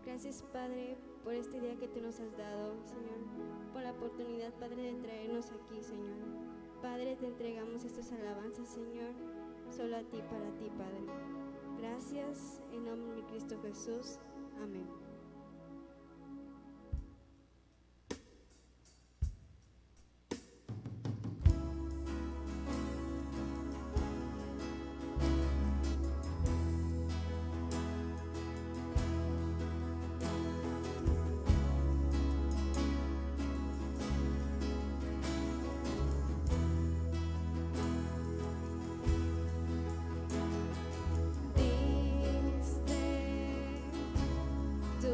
Gracias, Padre, por este día que tú nos has dado, Señor, por la oportunidad, Padre, de traernos aquí, Señor. Padre, te entregamos estas alabanzas, Señor, solo a ti, para ti, Padre. Gracias, en nombre de Cristo Jesús. Amén. Diste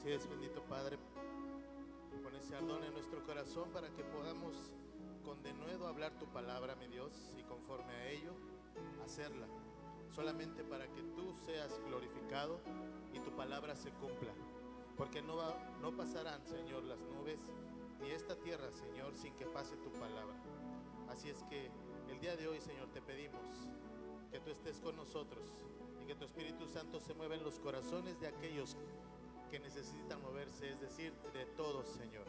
Así es, bendito Padre, con ese ardor en nuestro corazón para que podamos con denuedo hablar tu palabra, mi Dios, y conforme a ello hacerla, solamente para que tú seas glorificado y tu palabra se cumpla, porque no pasarán, Señor, las nubes ni esta tierra, Señor, sin que pase tu palabra. Así es que el día de hoy, Señor, te pedimos que tú estés con nosotros y que tu Espíritu Santo se mueva en los corazones de aquellos que necesitan moverse, es decir, de todos, Señor,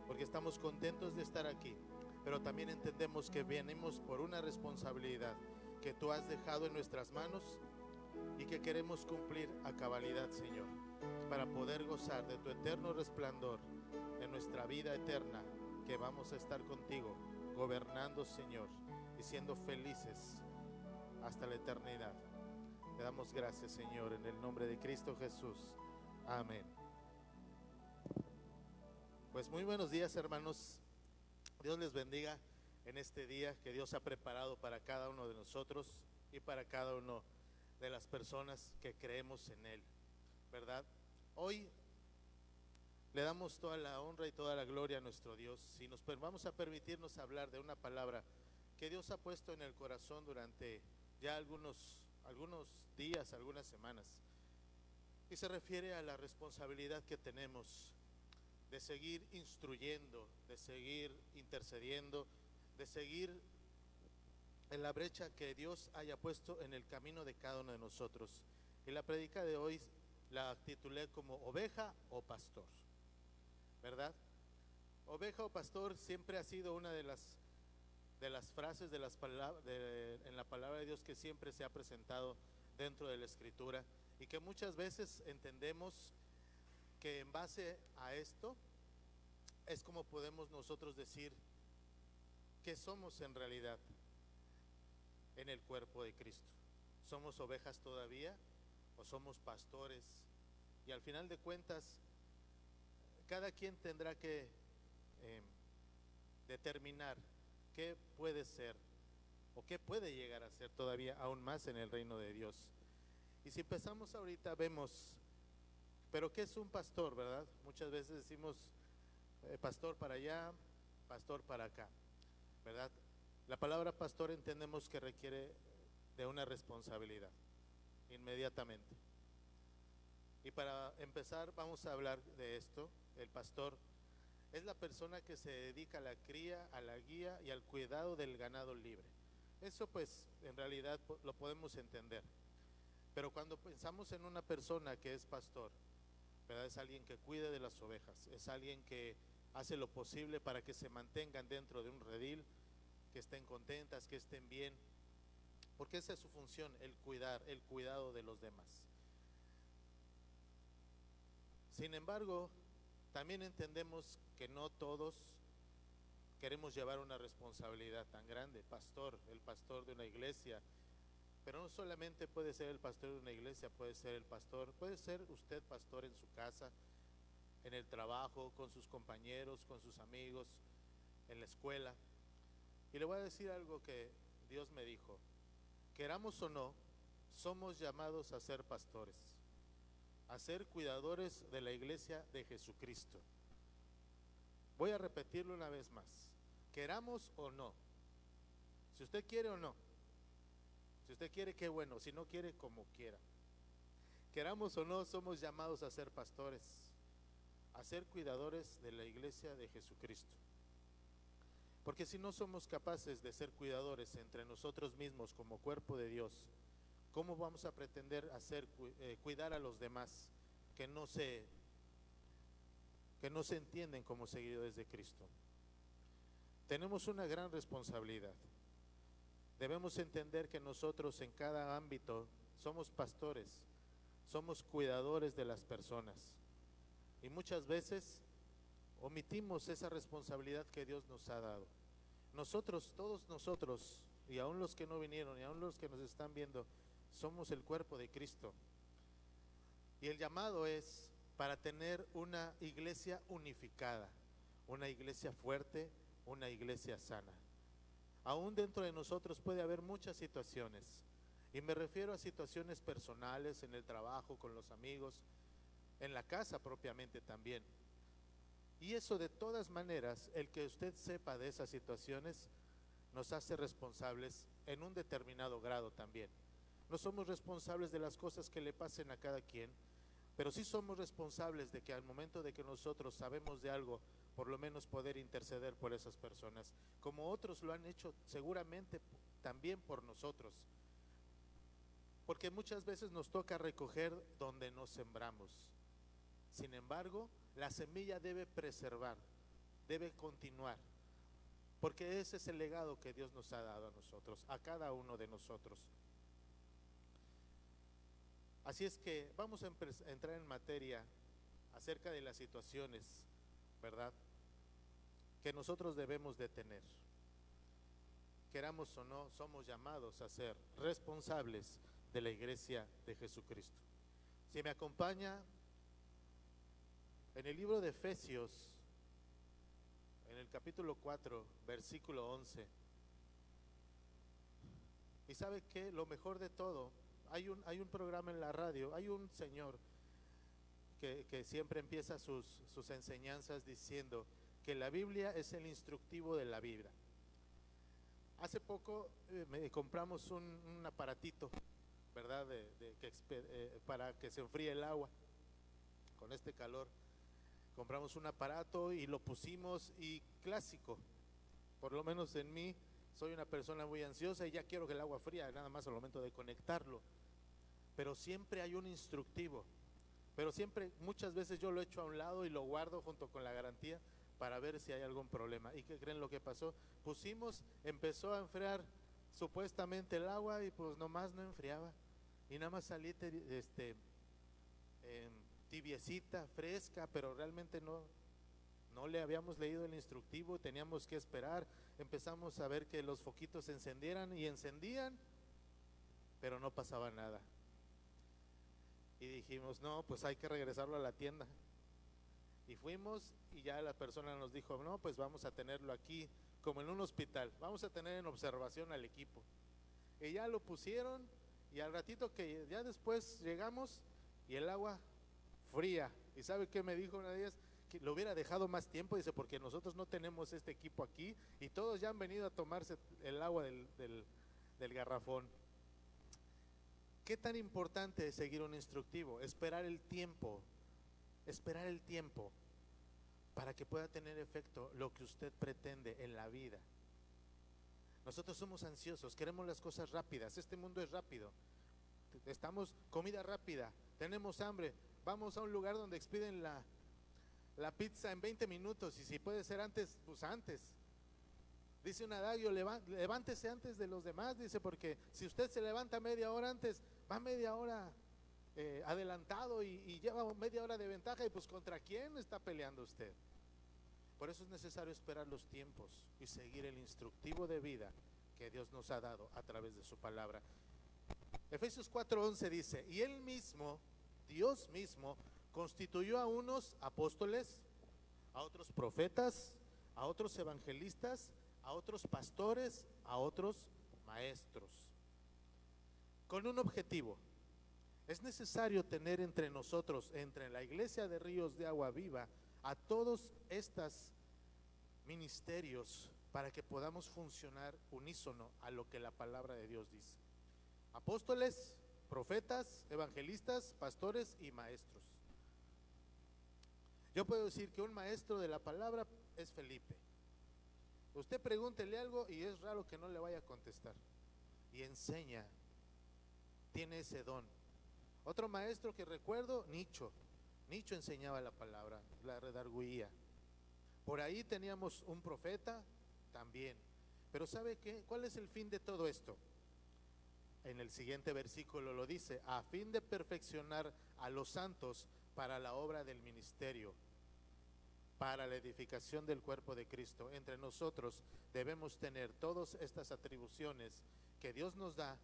porque estamos contentos de estar aquí, pero también entendemos que venimos por una responsabilidad que tú has dejado en nuestras manos y que queremos cumplir a cabalidad, Señor, para poder gozar de tu eterno resplandor en nuestra vida eterna, que vamos a estar contigo, gobernando, Señor, y siendo felices hasta la eternidad. Te damos gracias, Señor, en el nombre de Cristo Jesús. Amén. Pues muy buenos días, hermanos. Dios les bendiga en este día que Dios ha preparado para cada uno de nosotros y para cada uno de las personas que creemos en Él, ¿verdad? Hoy le damos toda la honra y toda la gloria a nuestro Dios y vamos a permitirnos hablar de una palabra que Dios ha puesto en el corazón durante ya algunos días, algunas semanas. Y se refiere a la responsabilidad que tenemos de seguir instruyendo, de seguir intercediendo, de seguir en la brecha que Dios haya puesto en el camino de cada uno de nosotros. Y la prédica de hoy la titulé como oveja o pastor, ¿verdad? Oveja o pastor siempre ha sido una de las frases en la palabra de Dios que siempre se ha presentado dentro de la Escritura, y que muchas veces entendemos que en base a esto es como podemos nosotros decir que somos en realidad en el cuerpo de Cristo. ¿Somos ovejas todavía o somos pastores? Y al final de cuentas, cada quien tendrá que determinar qué puede ser o qué puede llegar a ser todavía aún más en el reino de Dios. Y si empezamos ahorita, vemos, pero ¿qué es un pastor, verdad? Muchas veces decimos pastor para allá, pastor para acá, ¿verdad? La palabra pastor entendemos que requiere de una responsabilidad inmediatamente. Y para empezar vamos a hablar de esto. El pastor es la persona que se dedica a la cría, a la guía y al cuidado del ganado libre. Eso pues en realidad lo podemos entender. Pero cuando pensamos en una persona que es pastor, ¿verdad? Es alguien que cuida de las ovejas, es alguien que hace lo posible para que se mantengan dentro de un redil, que estén contentas, que estén bien, porque esa es su función, el cuidado de los demás. Sin embargo, también entendemos que no todos queremos llevar una responsabilidad tan grande. El pastor de una iglesia, pero no solamente puede ser el pastor de una iglesia, puede ser usted pastor en su casa, en el trabajo, con sus compañeros, con sus amigos, en la escuela. Y le voy a decir algo que Dios me dijo: queramos o no, somos llamados a ser pastores, a ser cuidadores de la iglesia de Jesucristo. Voy a repetirlo una vez más: queramos o no, si usted quiere o no. Si usted quiere, qué bueno; si no quiere, como quiera. Queramos o no, somos llamados a ser pastores, a ser cuidadores de la iglesia de Jesucristo. Porque si no somos capaces de ser cuidadores entre nosotros mismos como cuerpo de Dios, ¿cómo vamos a pretender cuidar a los demás que no se entienden como seguidores de Cristo? Tenemos una gran responsabilidad. Debemos entender que nosotros en cada ámbito somos pastores, somos cuidadores de las personas, y muchas veces omitimos esa responsabilidad que Dios nos ha dado. Todos nosotros, y aún los que no vinieron, y aún los que nos están viendo, somos el cuerpo de Cristo. Y el llamado es para tener una iglesia unificada, una iglesia fuerte, una iglesia sana. Aún dentro de nosotros puede haber muchas situaciones, y me refiero a situaciones personales, en el trabajo, con los amigos, en la casa propiamente también. Y eso, de todas maneras, el que usted sepa de esas situaciones nos hace responsables en un determinado grado también. No somos responsables de las cosas que le pasen a cada quien, pero sí somos responsables de que al momento de que nosotros sabemos de algo, por lo menos poder interceder por esas personas, como otros lo han hecho seguramente también por nosotros. Porque muchas veces nos toca recoger donde no sembramos. Sin embargo, la semilla debe preservar, debe continuar, porque ese es el legado que Dios nos ha dado a nosotros, a cada uno de nosotros. Así es que vamos a entrar en materia acerca de las situaciones, ¿verdad?, que nosotros debemos de tener. Queramos o no, somos llamados a ser responsables de la iglesia de Jesucristo. Si me acompaña en el libro de Efesios, en el capítulo 4, versículo 11. Y sabe que lo mejor de todo, hay un programa en la radio, hay un señor que siempre empieza sus enseñanzas diciendo que la Biblia es el instructivo de la vida. Hace poco compramos un aparatito, ¿verdad?, para que se enfríe el agua con este calor. Compramos un aparato y lo pusimos, y clásico, por lo menos en mí, soy una persona muy ansiosa y ya quiero que el agua fría nada más al momento de conectarlo. Pero siempre hay un instructivo, pero siempre, muchas veces yo lo echo a un lado y lo guardo junto con la garantía para ver si hay algún problema. ¿Y qué creen lo que pasó? Pusimos, empezó a enfriar supuestamente el agua y pues nomás no enfriaba, y nada más salí tibiecita, fresca, pero realmente no le habíamos leído el instructivo, teníamos que esperar. Empezamos a ver que los foquitos se encendieran y encendían, pero no pasaba nada. Y dijimos, no, pues hay que regresarlo a la tienda. Y fuimos, y ya la persona nos dijo, no, pues vamos a tenerlo aquí como en un hospital, vamos a tener en observación al equipo. Y ya lo pusieron, y al ratito que ya después llegamos y el agua fría. ¿Y sabe qué me dijo una de ellas? Que lo hubiera dejado más tiempo, dice, porque nosotros no tenemos este equipo aquí y todos ya han venido a tomarse el agua del garrafón. ¿Qué tan importante es seguir un instructivo? Esperar el tiempo para que pueda tener efecto lo que usted pretende en la vida. Nosotros somos ansiosos, queremos las cosas rápidas, este mundo es rápido, estamos comida rápida, tenemos hambre, vamos a un lugar donde expiden la pizza en 20 minutos, y si puede ser antes, pues antes. Dice un adagio, levántese antes de los demás, dice, porque si usted se levanta media hora antes, va media hora adelantado y lleva media hora de ventaja, y pues ¿contra quién está peleando usted? Por eso es necesario esperar los tiempos y seguir el instructivo de vida que Dios nos ha dado a través de su palabra. Efesios 4:11 dice, y Él mismo, Dios mismo, constituyó a unos apóstoles, a otros profetas, a otros evangelistas, a otros pastores, a otros maestros, con un objetivo. Es necesario tener entre nosotros, entre la iglesia de Ríos de Agua Viva, a todos estos ministerios para que podamos funcionar unísono a lo que la palabra de Dios dice. Apóstoles, profetas, evangelistas, pastores y maestros. Yo puedo decir que un maestro de la palabra es Felipe. Usted pregúntele algo y es raro que no le vaya a contestar. Y enseña, tiene ese don. Otro maestro que recuerdo, Nicho enseñaba la palabra, la redarguía. Por ahí teníamos un profeta también. Pero ¿sabe qué? ¿Cuál es el fin de todo esto? En el siguiente versículo lo dice, a fin de perfeccionar a los santos para la obra del ministerio, para la edificación del cuerpo de Cristo. Entre nosotros debemos tener todas estas atribuciones que Dios nos da,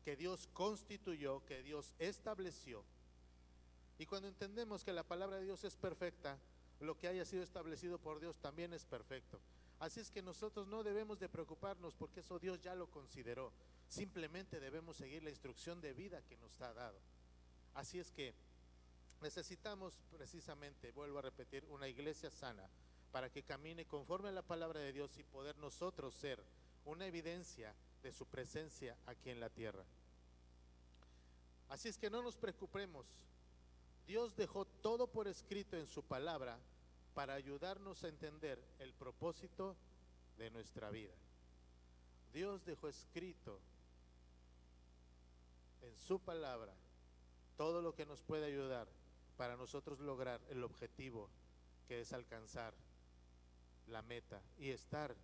que Dios constituyó, que Dios estableció. Y cuando entendemos que la palabra de Dios es perfecta, lo que haya sido establecido por Dios también es perfecto. Así es que nosotros no debemos de preocuparnos, porque eso Dios ya lo consideró. Simplemente debemos seguir la instrucción de vida que nos ha dado. Así es que necesitamos precisamente, vuelvo a repetir, una iglesia sana para que camine conforme a la palabra de Dios y poder nosotros ser una evidencia de su presencia aquí en la tierra. Así es que no nos preocupemos. Dios dejó todo por escrito en su palabra para ayudarnos a entender el propósito de nuestra vida. Dios dejó escrito en su palabra todo lo que nos puede ayudar para nosotros lograr el objetivo, que es alcanzar la meta y estar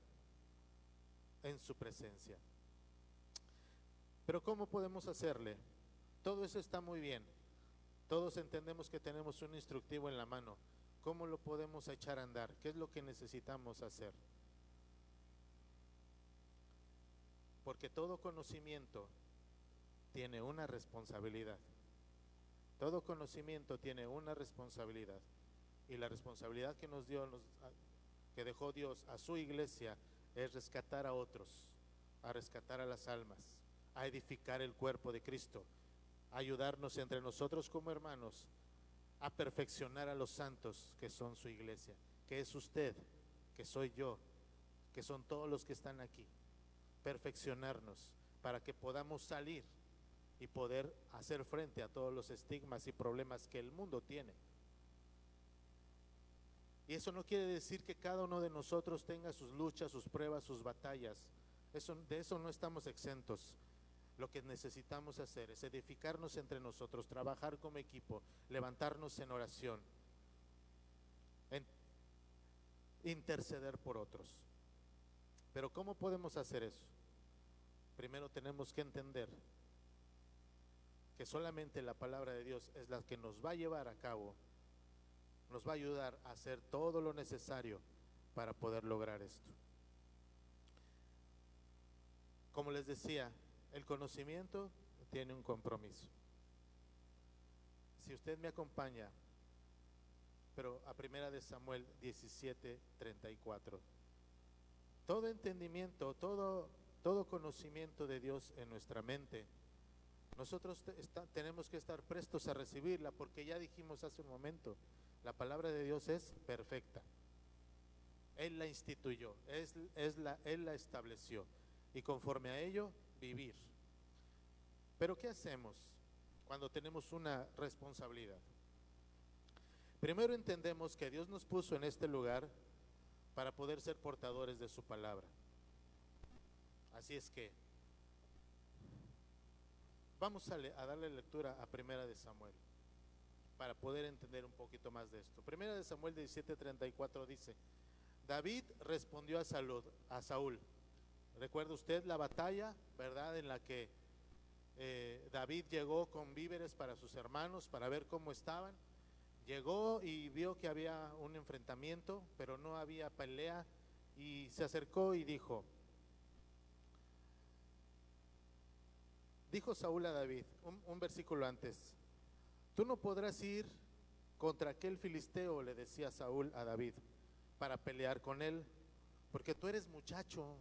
en su presencia. Pero ¿cómo podemos hacerle? Todo eso está muy bien. Todos entendemos que tenemos un instructivo en la mano. ¿Cómo lo podemos echar a andar? ¿Qué es lo que necesitamos hacer? Porque todo conocimiento tiene una responsabilidad. Todo conocimiento tiene una responsabilidad. Y la responsabilidad que nos dio, que dejó Dios a su iglesia, es rescatar a otros, a rescatar a las almas, a edificar el cuerpo de Cristo, a ayudarnos entre nosotros como hermanos, a perfeccionar a los santos que son su iglesia, que es usted, que soy yo, que son todos los que están aquí. Perfeccionarnos para que podamos salir y poder hacer frente a todos los estigmas y problemas que el mundo tiene. Y eso no quiere decir que cada uno de nosotros tenga sus luchas, sus pruebas, sus batallas. De eso no estamos exentos. Lo que necesitamos hacer es edificarnos entre nosotros, trabajar como equipo, levantarnos en oración, interceder por otros. Pero ¿cómo podemos hacer eso? Primero tenemos que entender que solamente la palabra de Dios es la que nos va a llevar a cabo, nos va a ayudar a hacer todo lo necesario para poder lograr esto. Como les decía, el conocimiento tiene un compromiso. Si usted me acompaña, pero a 1 Samuel 17:34, todo entendimiento, todo conocimiento de Dios en nuestra mente, nosotros tenemos que estar prestos a recibirla, porque ya dijimos hace un momento, la palabra de Dios es perfecta. Él la instituyó, Él la estableció, y conforme a ello vivir. Pero ¿qué hacemos cuando tenemos una responsabilidad? Primero entendemos que Dios nos puso en este lugar para poder ser portadores de su palabra. Así es que vamos a darle lectura a 1 Samuel para poder entender un poquito más de esto. 1 Samuel 17:34 dice: David respondió a Saúl. ¿Recuerda usted la batalla, verdad, en la que David llegó con víveres para sus hermanos, para ver cómo estaban? Llegó y vio que había un enfrentamiento, pero no había pelea, y se acercó y dijo Saúl a David, un versículo antes: tú no podrás ir contra aquel filisteo, le decía Saúl a David, para pelear con él, porque tú eres muchacho.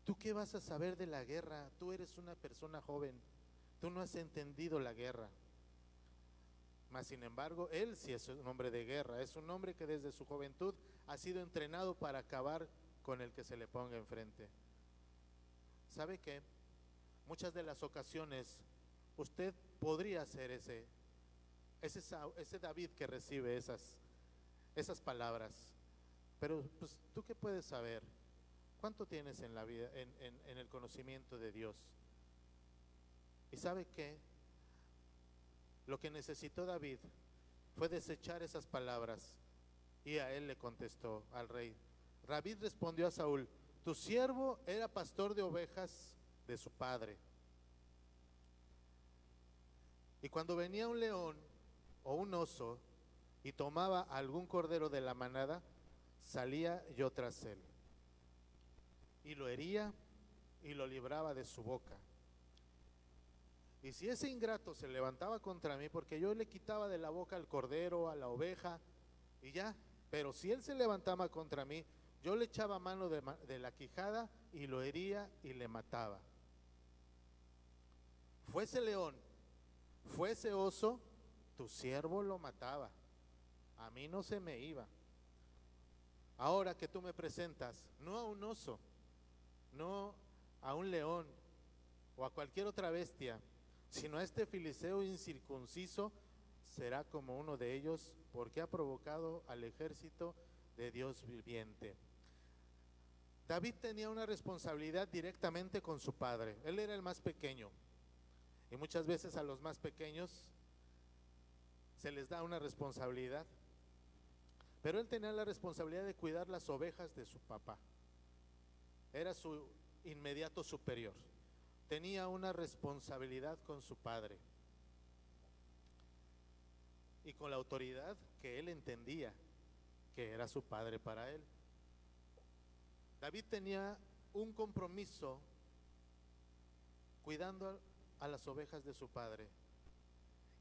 ¿Tú qué vas a saber de la guerra? Tú eres una persona joven, tú no has entendido la guerra. Mas sin embargo, él sí es un hombre de guerra, es un hombre que desde su juventud ha sido entrenado para acabar con el que se le ponga enfrente. ¿Sabe qué? Muchas de las ocasiones usted podría ser ese David que recibe esas palabras. Pero pues, ¿tú qué puedes saber? ¿Cuánto tienes en la vida, en el conocimiento de Dios? ¿Y sabe qué? Lo que necesitó David fue desechar esas palabras, y a él le contestó, al rey. David respondió a Saúl: tu siervo era pastor de ovejas de su padre, y cuando venía un león o un oso y tomaba algún cordero de la manada, salía yo tras él, y lo hería y lo libraba de su boca. Y si ese ingrato se levantaba contra mí, porque yo le quitaba de la boca al cordero, a la oveja, y ya, pero si él se levantaba contra mí, yo le echaba mano de la quijada y lo hería y le mataba. Fuese león, fuese oso, tu siervo lo mataba, a mí no se me iba. Ahora que tú me presentas, no a un oso, no a un león o a cualquier otra bestia, sino a este filisteo incircunciso, será como uno de ellos, porque ha provocado al ejército de Dios viviente. David tenía una responsabilidad directamente con su padre. Él era el más pequeño, y muchas veces a los más pequeños se les da una responsabilidad, pero él tenía la responsabilidad de cuidar las ovejas de su papá. Era su inmediato superior. Tenía una responsabilidad con su padre y con la autoridad que él entendía que era su padre para él. David tenía un compromiso cuidando a las ovejas de su padre,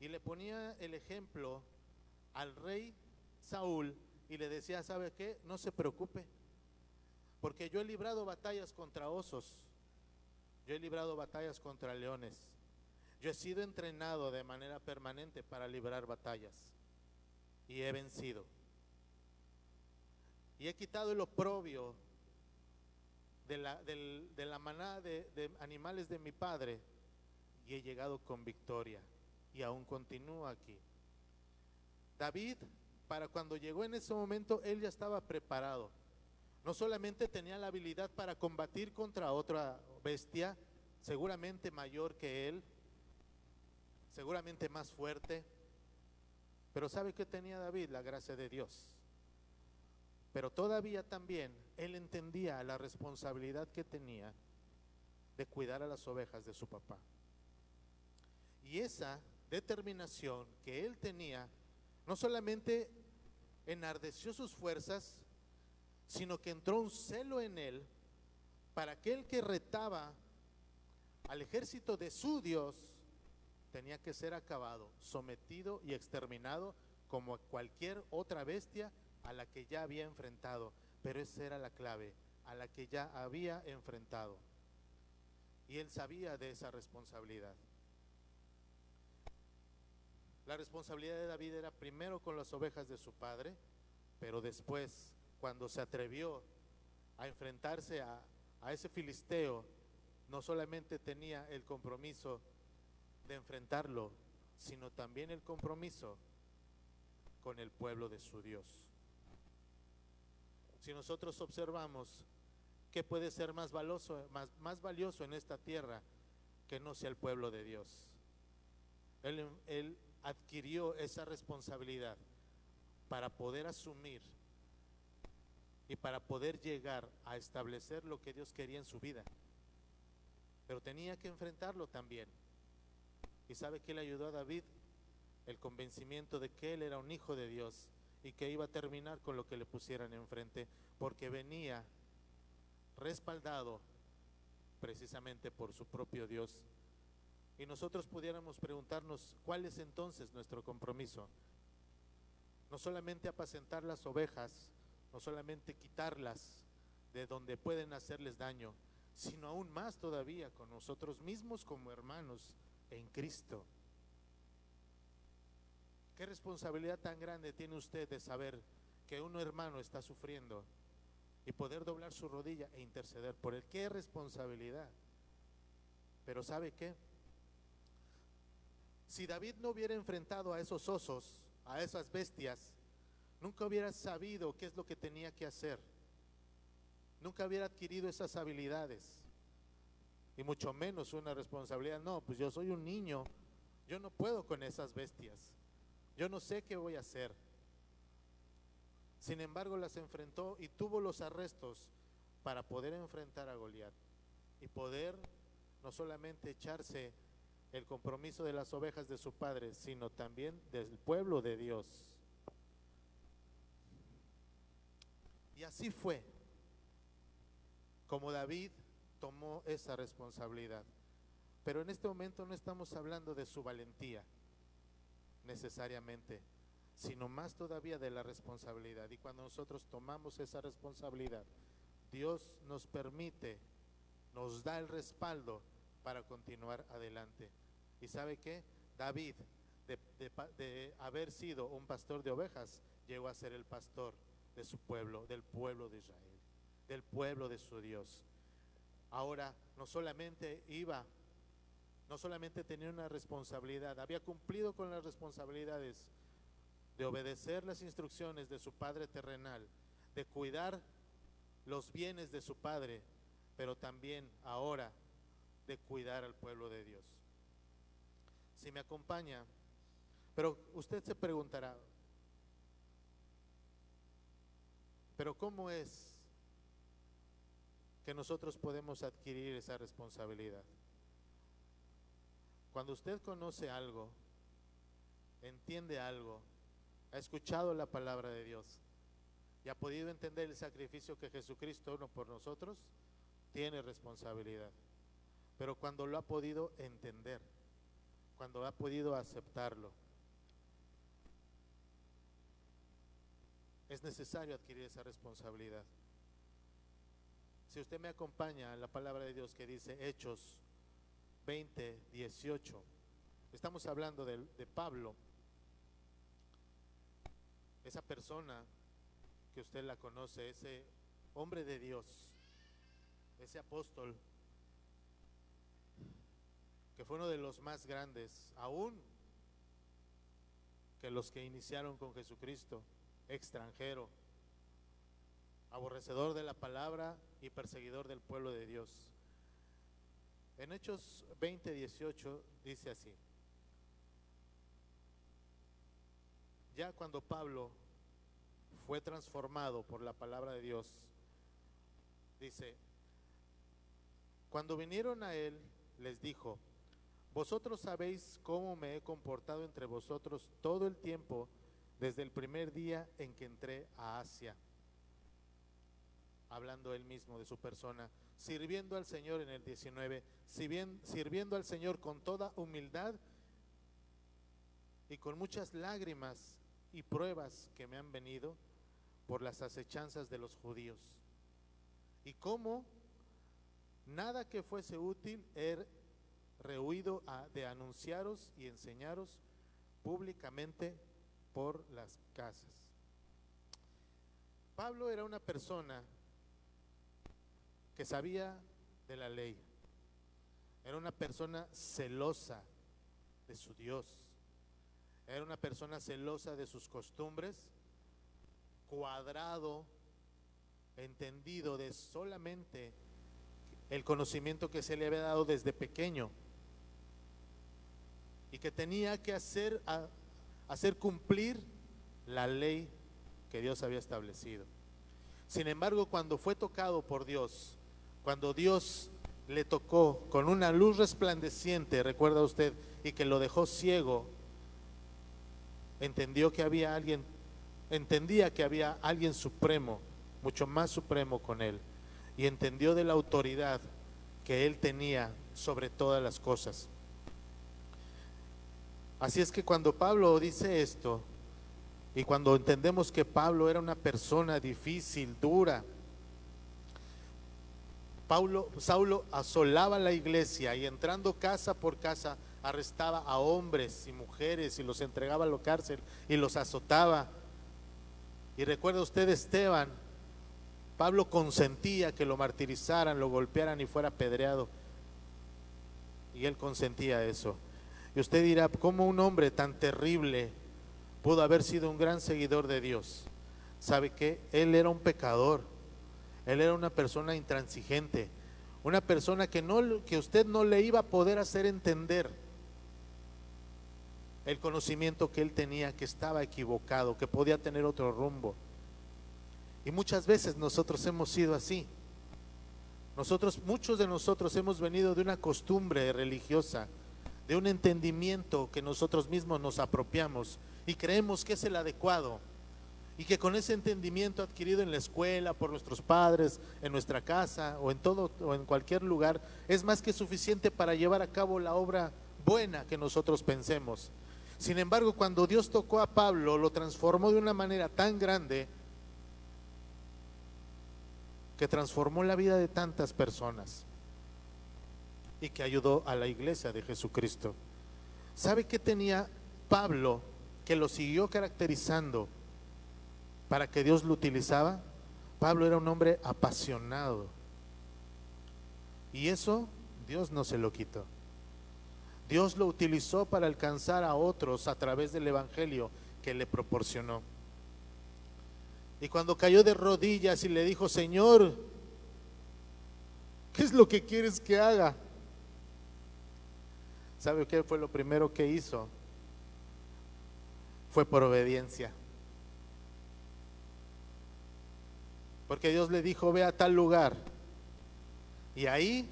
y le ponía el ejemplo al rey Saúl y le decía: ¿sabe qué? No se preocupe, porque yo he librado batallas contra osos, yo he librado batallas contra leones, yo he sido entrenado de manera permanente para librar batallas y he vencido, y he quitado el oprobio de la manada de animales de mi padre, y he llegado con victoria, y aún continúo aquí. David, para cuando llegó en ese momento, él ya estaba preparado. No solamente tenía la habilidad para combatir contra otra bestia, seguramente mayor que él, seguramente más fuerte, pero ¿sabe qué tenía David? La gracia de Dios. Pero todavía también él entendía la responsabilidad que tenía de cuidar a las ovejas de su papá. Y esa determinación que él tenía no solamente enardeció sus fuerzas, sino que entró un celo en él para aquel que retaba al ejército de su Dios, tenía que ser acabado, sometido y exterminado como cualquier otra bestia a la que ya había enfrentado. Pero esa era la clave, a la que ya había enfrentado, y él sabía de esa responsabilidad. La responsabilidad de David era primero con las ovejas de su padre, pero después, cuando se atrevió a enfrentarse a ese filisteo, no solamente tenía el compromiso de enfrentarlo, sino también el compromiso con el pueblo de su Dios. Si nosotros observamos, ¿qué puede ser más valioso en esta tierra que no sea el pueblo de Dios? Él adquirió esa responsabilidad para poder asumir y para poder llegar a establecer lo que Dios quería en su vida, pero tenía que enfrentarlo también. ¿Y sabe qué le ayudó a David? El convencimiento de que él era un hijo de Dios y que iba a terminar con lo que le pusieran enfrente, porque venía respaldado precisamente por su propio Dios. Y nosotros pudiéramos preguntarnos, ¿cuál es entonces nuestro compromiso? No solamente apacentar las ovejas, no solamente quitarlas de donde pueden hacerles daño, sino aún más todavía con nosotros mismos como hermanos en Cristo. ¿Qué responsabilidad tan grande tiene usted de saber que un hermano está sufriendo y poder doblar su rodilla e interceder por él? ¡Qué responsabilidad! Pero ¿sabe qué? Si David no hubiera enfrentado a esos osos, a esas bestias, nunca hubiera sabido qué es lo que tenía que hacer, nunca hubiera adquirido esas habilidades, y mucho menos una responsabilidad. No, pues yo soy un niño, yo no puedo con esas bestias, yo no sé qué voy a hacer. Sin embargo, las enfrentó y tuvo los arrestos para poder enfrentar a Goliat y poder no solamente echarse el compromiso de las ovejas de su padre, sino también del pueblo de Dios. Y así fue como David tomó esa responsabilidad. Pero en este momento no estamos hablando de su valentía necesariamente, sino más todavía de la responsabilidad. Y cuando nosotros tomamos esa responsabilidad, Dios nos permite, nos da el respaldo para continuar adelante. ¿Y sabe qué? David, de haber sido un pastor de ovejas, llegó a ser el pastor de su pueblo, del pueblo de Israel, del pueblo de su Dios. Ahora no solamente tenía una responsabilidad, había cumplido con las responsabilidades de obedecer las instrucciones de su padre terrenal, de cuidar los bienes de su padre, pero también ahora de cuidar al pueblo de Dios. Si me acompaña, pero usted se preguntará, pero ¿cómo es que nosotros podemos adquirir esa responsabilidad? Cuando usted conoce algo, entiende algo, ha escuchado la palabra de Dios y ha podido entender el sacrificio que Jesucristo hizo por nosotros, tiene responsabilidad. Pero cuando lo ha podido entender, cuando ha podido aceptarlo, es necesario adquirir esa responsabilidad. Si usted me acompaña a la palabra de Dios que dice Hechos 20:18, estamos hablando de Pablo, esa persona que usted la conoce, ese hombre de Dios, ese apóstol, que fue uno de los más grandes, aún que los que iniciaron con Jesucristo, extranjero, aborrecedor de la palabra y perseguidor del pueblo de Dios. En Hechos 20:18 dice así: ya cuando Pablo fue transformado por la palabra de Dios, dice, cuando vinieron a él, les dijo, vosotros sabéis cómo me he comportado entre vosotros todo el tiempo desde el primer día en que entré a Asia. Hablando él mismo de su persona, sirviendo al Señor en el 19, sirviendo al Señor con toda humildad y con muchas lágrimas y pruebas que me han venido por las acechanzas de los judíos. Y cómo nada que fuese útil he rehuido de anunciaros y enseñaros públicamente por las casas. Pablo era una persona que sabía de la ley, era una persona celosa de su Dios, era una persona celosa de sus costumbres, cuadrado, entendido de solamente el conocimiento que se le había dado desde pequeño y que tenía que hacer cumplir la ley que Dios había establecido. Sin embargo, cuando fue tocado por Dios, cuando Dios le tocó con una luz resplandeciente, recuerda usted, y que lo dejó ciego, entendía que había alguien supremo, mucho más supremo con él, y entendió de la autoridad que él tenía sobre todas las cosas. Así es que cuando Pablo dice esto, y cuando entendemos que Pablo era una persona difícil, dura, Saulo asolaba la iglesia y entrando casa por casa arrestaba a hombres y mujeres y los entregaba a la cárcel y los azotaba. Y recuerda usted Esteban, Pablo consentía que lo martirizaran, lo golpearan y fuera apedreado, y él consentía eso. Y usted dirá, ¿cómo un hombre tan terrible pudo haber sido un gran seguidor de Dios? ¿Sabe qué? Él era un pecador, él era una persona intransigente, una persona que usted no le iba a poder hacer entender el conocimiento que él tenía, que estaba equivocado, que podía tener otro rumbo. Y muchas veces nosotros hemos sido así. Muchos de nosotros hemos venido de una costumbre religiosa, de un entendimiento que nosotros mismos nos apropiamos y creemos que es el adecuado, y que con ese entendimiento adquirido en la escuela, por nuestros padres, en nuestra casa o en cualquier lugar, es más que suficiente para llevar a cabo la obra buena que nosotros pensemos. Sin embargo, cuando Dios tocó a Pablo, lo transformó de una manera tan grande que transformó la vida de tantas personas y que ayudó a la iglesia de Jesucristo. ¿Sabe qué tenía Pablo, que lo siguió caracterizando para que Dios lo utilizaba, Pablo era un hombre apasionado. Y eso Dios no se lo quitó. Dios lo utilizó para alcanzar a otros a través del evangelio que le proporcionó. Y cuando cayó de rodillas y le dijo: Señor, ¿qué es lo que quieres que haga? ¿Sabe qué fue lo primero que hizo? Fue por obediencia. Porque Dios le dijo: ve a tal lugar y ahí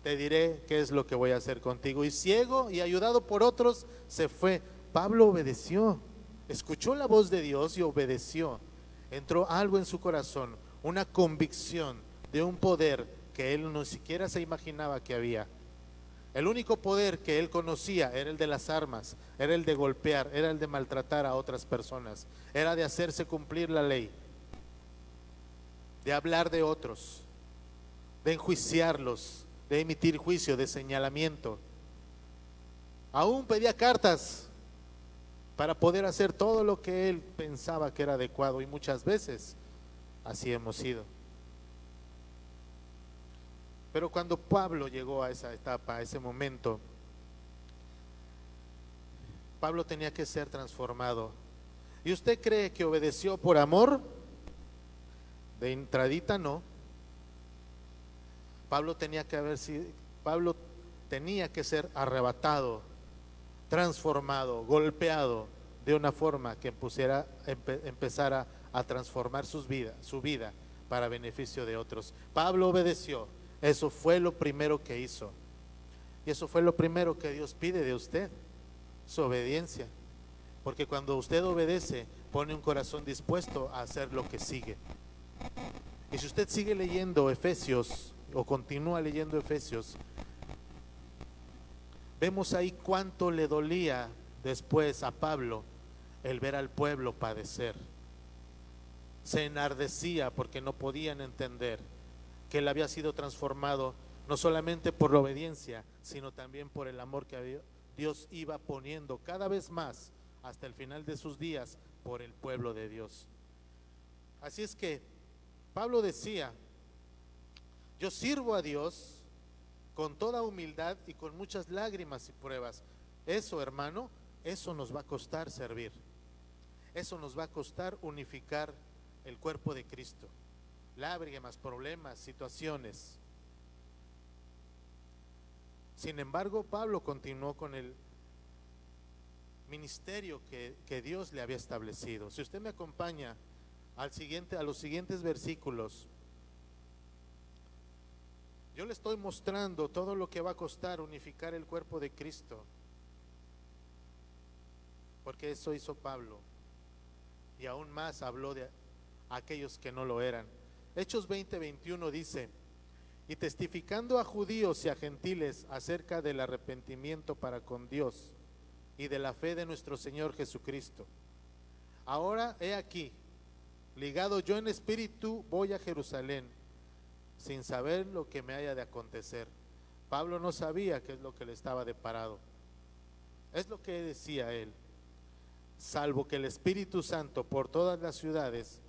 te diré qué es lo que voy a hacer contigo. Y ciego y ayudado por otros se fue. Pablo obedeció, escuchó la voz de Dios y obedeció. Entró algo en su corazón, una convicción de un poder que él no siquiera se imaginaba que había. El único poder que él conocía era el de las armas, era el de golpear, era el de maltratar a otras personas, era de hacerse cumplir la ley, de hablar de otros, de enjuiciarlos, de emitir juicio, de señalamiento. Aún pedía cartas para poder hacer todo lo que él pensaba que era adecuado, y muchas veces así hemos sido. Pero cuando Pablo llegó a esa etapa, a ese momento, Pablo tenía que ser transformado. ¿Y usted cree que obedeció por amor? De entradita no. Pablo tenía que ser arrebatado, transformado, golpeado de una forma que empezara a transformar su vida para beneficio de otros. Pablo obedeció. Eso fue lo primero que hizo. Y eso fue lo primero que Dios pide de usted, su obediencia. Porque cuando usted obedece, pone un corazón dispuesto a hacer lo que sigue. Y si usted sigue leyendo Efesios, o continúa leyendo Efesios, vemos ahí cuánto le dolía después a Pablo el ver al pueblo padecer. Se enardecía porque no podían entender que él había sido transformado no solamente por la obediencia, sino también por el amor que Dios iba poniendo cada vez más hasta el final de sus días por el pueblo de Dios. Así es que Pablo decía: yo sirvo a Dios con toda humildad y con muchas lágrimas y pruebas. Eso, hermano, eso nos va a costar servir. Eso nos va a costar unificar el cuerpo de Cristo. Lágrimas, problemas, situaciones. Sin embargo, Pablo continuó con el ministerio que Dios le había establecido. Si usted me acompaña a los siguientes versículos, yo le estoy mostrando todo lo que va a costar unificar el cuerpo de Cristo, porque eso hizo Pablo, y aún más habló de aquellos que no lo eran. Hechos 20:21 dice: y testificando a judíos y a gentiles acerca del arrepentimiento para con Dios y de la fe de nuestro Señor Jesucristo. Ahora he aquí, ligado yo en espíritu, voy a Jerusalén, sin saber lo que me haya de acontecer. Pablo no sabía qué es lo que le estaba deparado. Es lo que decía él: salvo que el Espíritu Santo por todas las ciudades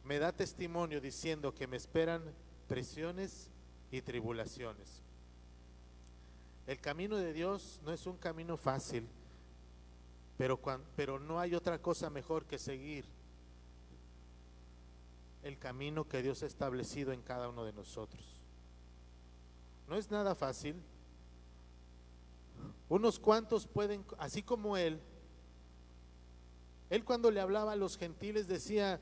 me da testimonio diciendo que me esperan prisiones y tribulaciones. El camino de Dios no es un camino fácil, pero no hay otra cosa mejor que seguir el camino que Dios ha establecido en cada uno de nosotros. No es nada fácil. Unos cuantos pueden, así como él cuando le hablaba a los gentiles decía,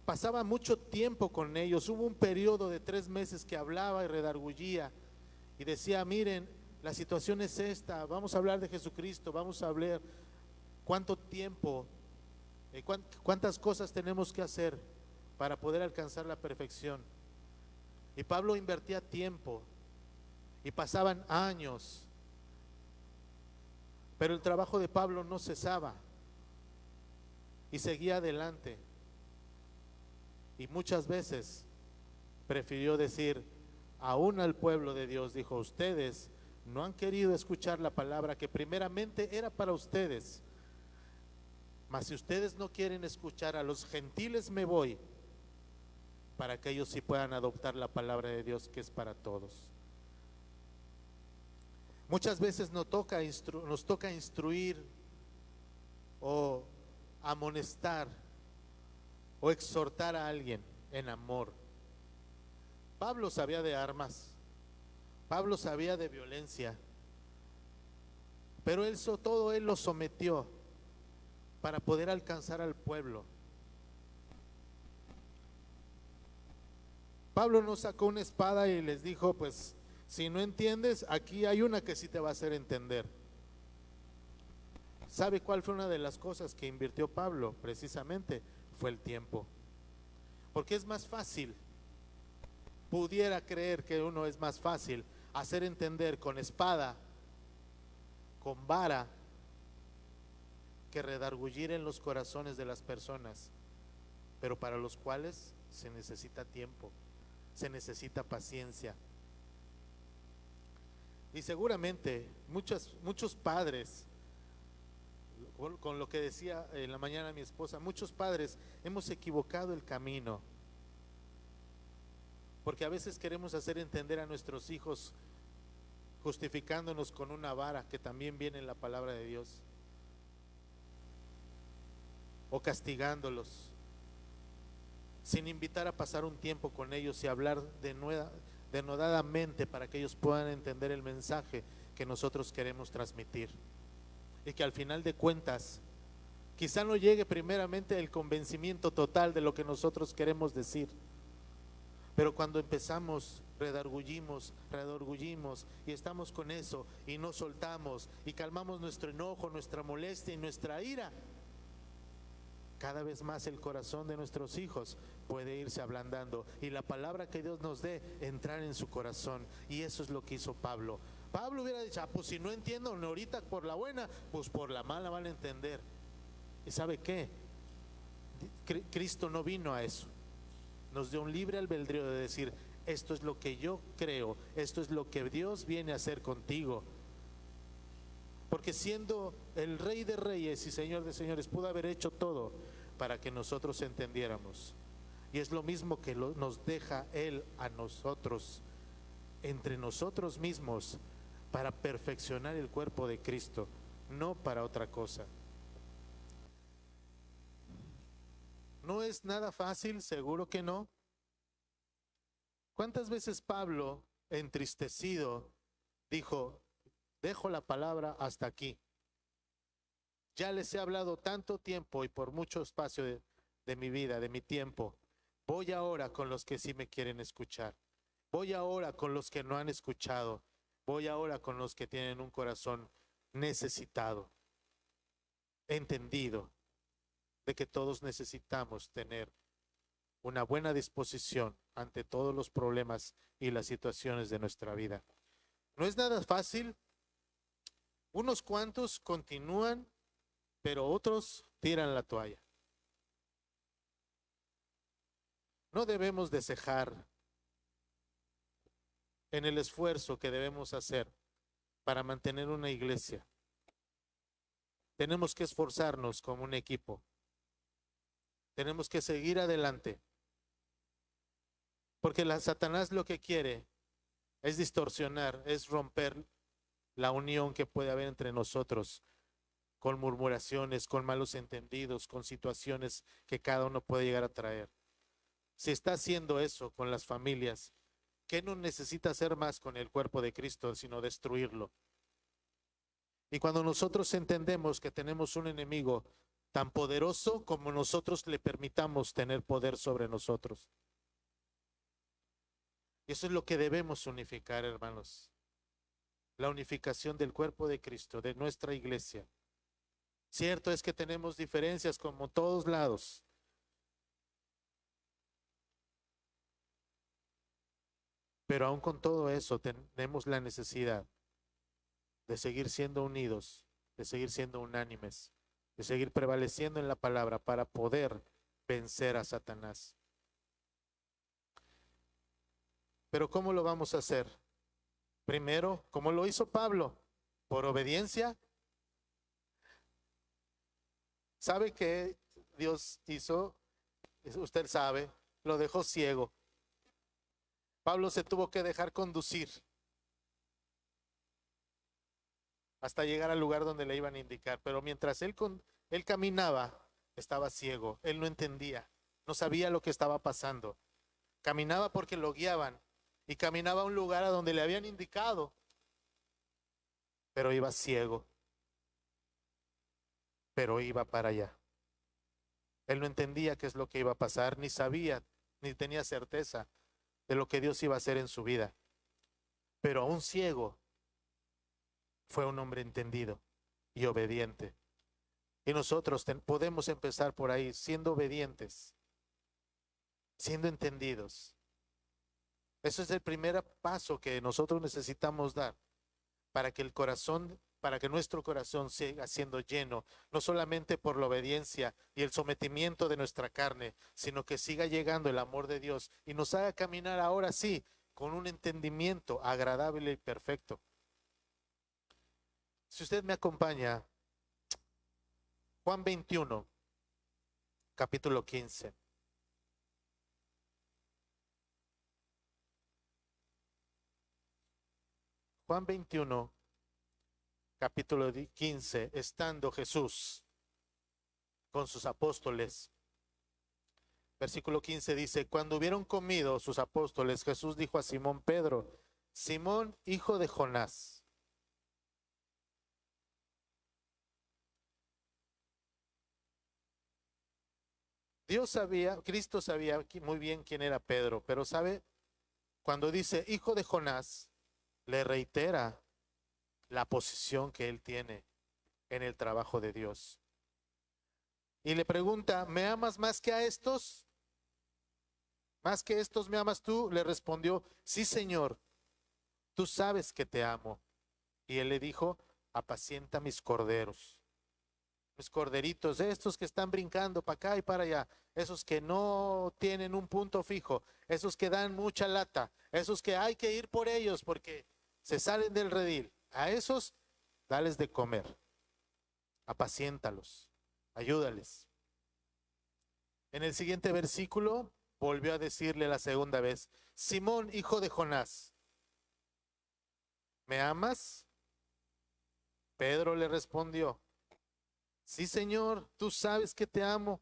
pasaba mucho tiempo con ellos. Hubo un periodo de 3 meses que hablaba y redargullía y decía: miren, la situación es esta, vamos a hablar de Jesucristo, vamos a hablar cuánto tiempo, cuántas cosas tenemos que hacer para poder alcanzar la perfección. Y Pablo invertía tiempo y pasaban años, pero el trabajo de Pablo no cesaba y seguía adelante. Y muchas veces prefirió decir aún al pueblo de Dios, dijo: ustedes no han querido escuchar la palabra que primeramente era para ustedes. Mas si ustedes no quieren escuchar, a los gentiles me voy, para que ellos sí puedan adoptar la palabra de Dios, que es para todos. Muchas veces nos toca instruir o amonestar o exhortar a alguien en amor. Pablo sabía de armas, Pablo sabía de violencia, pero todo él lo sometió para poder alcanzar al pueblo. Pablo no sacó una espada y les dijo, pues si no entiendes, aquí hay una que sí te va a hacer entender. ¿Sabe cuál fue una de las cosas que invirtió Pablo? Precisamente fue el tiempo. Porque es más fácil, pudiera creer que uno es más fácil hacer entender con espada, con vara, que redargullir en los corazones de las personas, pero para los cuales se necesita tiempo, se necesita paciencia. Y seguramente muchos padres, con lo que decía en la mañana mi esposa, muchos padres hemos equivocado el camino, porque a veces queremos hacer entender a nuestros hijos justificándonos con una vara, que también viene en la palabra de Dios, o castigándolos, sin invitar a pasar un tiempo con ellos y hablar denodadamente para que ellos puedan entender el mensaje que nosotros queremos transmitir. Y que al final de cuentas quizá no llegue primeramente el convencimiento total de lo que nosotros queremos decir, pero cuando empezamos, redargullimos y estamos con eso y no soltamos y calmamos nuestro enojo, nuestra molestia y nuestra ira, cada vez más el corazón de nuestros hijos puede irse ablandando y la palabra que Dios nos dé entrar en su corazón. Y eso es lo que hizo Pablo. Pablo hubiera dicho, pues si no entiendo ahorita por la buena, pues por la mala van a entender. ¿Y sabe qué? Cristo no vino a eso. Nos dio un libre albedrío de decir, esto es lo que yo creo, esto es lo que Dios viene a hacer contigo. Porque siendo el Rey de Reyes y Señor de Señores, pudo haber hecho todo para que nosotros entendiéramos. Y es lo mismo que nos deja Él a nosotros, entre nosotros mismos, para perfeccionar el cuerpo de Cristo, no para otra cosa. ¿No es nada fácil? Seguro que no. ¿Cuántas veces Pablo, entristecido, dijo, dejo la palabra hasta aquí? Ya les he hablado tanto tiempo y por mucho espacio de mi vida, de mi tiempo. Voy ahora con los que sí me quieren escuchar. Voy ahora con los que no han escuchado. Voy ahora con los que tienen un corazón necesitado, entendido de que todos necesitamos tener una buena disposición ante todos los problemas y las situaciones de nuestra vida. No es nada fácil. Unos cuantos continúan, pero otros tiran la toalla. No debemos de cejar en el esfuerzo que debemos hacer para mantener una iglesia. Tenemos que esforzarnos como un equipo. Tenemos que seguir adelante. Porque Satanás lo que quiere es distorsionar, es romper la unión que puede haber entre nosotros, con murmuraciones, con malos entendidos, con situaciones que cada uno puede llegar a traer. Si está haciendo eso con las familias, ¿qué no necesita hacer más con el cuerpo de Cristo sino destruirlo? Y cuando nosotros entendemos que tenemos un enemigo tan poderoso como nosotros le permitamos tener poder sobre nosotros. Y eso es lo que debemos unificar, hermanos. La unificación del cuerpo de Cristo, de nuestra iglesia. Cierto es que tenemos diferencias como todos lados. Pero aún con todo eso tenemos la necesidad de seguir siendo unidos, de seguir siendo unánimes, de seguir prevaleciendo en la palabra para poder vencer a Satanás. Pero ¿cómo lo vamos a hacer? Primero, ¿cómo lo hizo Pablo? Por obediencia. ¿Sabe qué Dios hizo? Usted sabe, lo dejó ciego. Pablo se tuvo que dejar conducir hasta llegar al lugar donde le iban a indicar. Pero mientras él caminaba, estaba ciego. Él no entendía, no sabía lo que estaba pasando. Caminaba porque lo guiaban y caminaba a un lugar a donde le habían indicado, pero iba ciego, pero iba para allá. Él no entendía qué es lo que iba a pasar, ni sabía, ni tenía certeza de lo que Dios iba a hacer en su vida. Pero aún ciego, fue un hombre entendido y obediente. Y nosotros podemos empezar por ahí, siendo obedientes, siendo entendidos. Eso es el primer paso que nosotros necesitamos dar para que para que nuestro corazón siga siendo lleno, no solamente por la obediencia y el sometimiento de nuestra carne, sino que siga llegando el amor de Dios y nos haga caminar ahora sí con un entendimiento agradable y perfecto. Si usted me acompaña, Juan 21, capítulo 15. Juan 21, capítulo 15, estando Jesús con sus apóstoles. Versículo 15 dice, cuando hubieron comido sus apóstoles, Jesús dijo a Simón Pedro, Simón, hijo de Jonás, Cristo sabía muy bien quién era Pedro, pero sabe, cuando dice hijo de Jonás, le reitera la posición que él tiene en el trabajo de Dios. Y le pregunta, ¿me amas más que a estos? ¿Más que estos me amas tú? Le respondió, sí, Señor, tú sabes que te amo. Y él le dijo, apacienta mis corderos. Mis corderitos, estos que están brincando para acá y para allá, esos que no tienen un punto fijo, esos que dan mucha lata, esos que hay que ir por ellos porque se salen del redil, a esos dales de comer, apaciéntalos, ayúdales. En el siguiente versículo volvió a decirle la segunda vez, Simón, hijo de Jonás, ¿me amas? Pedro le respondió, sí, Señor, tú sabes que te amo.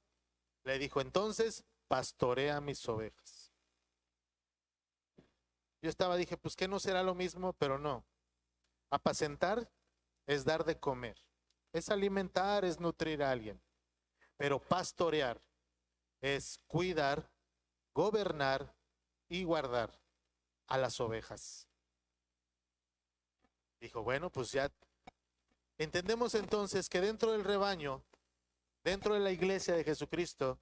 Le dijo, entonces, pastorea mis ovejas. Dije, pues que no será lo mismo, pero no. Apacentar es dar de comer, es alimentar, es nutrir a alguien. Pero pastorear es cuidar, gobernar y guardar a las ovejas. Dijo, bueno, pues ya entendemos entonces que dentro del rebaño, dentro de la iglesia de Jesucristo,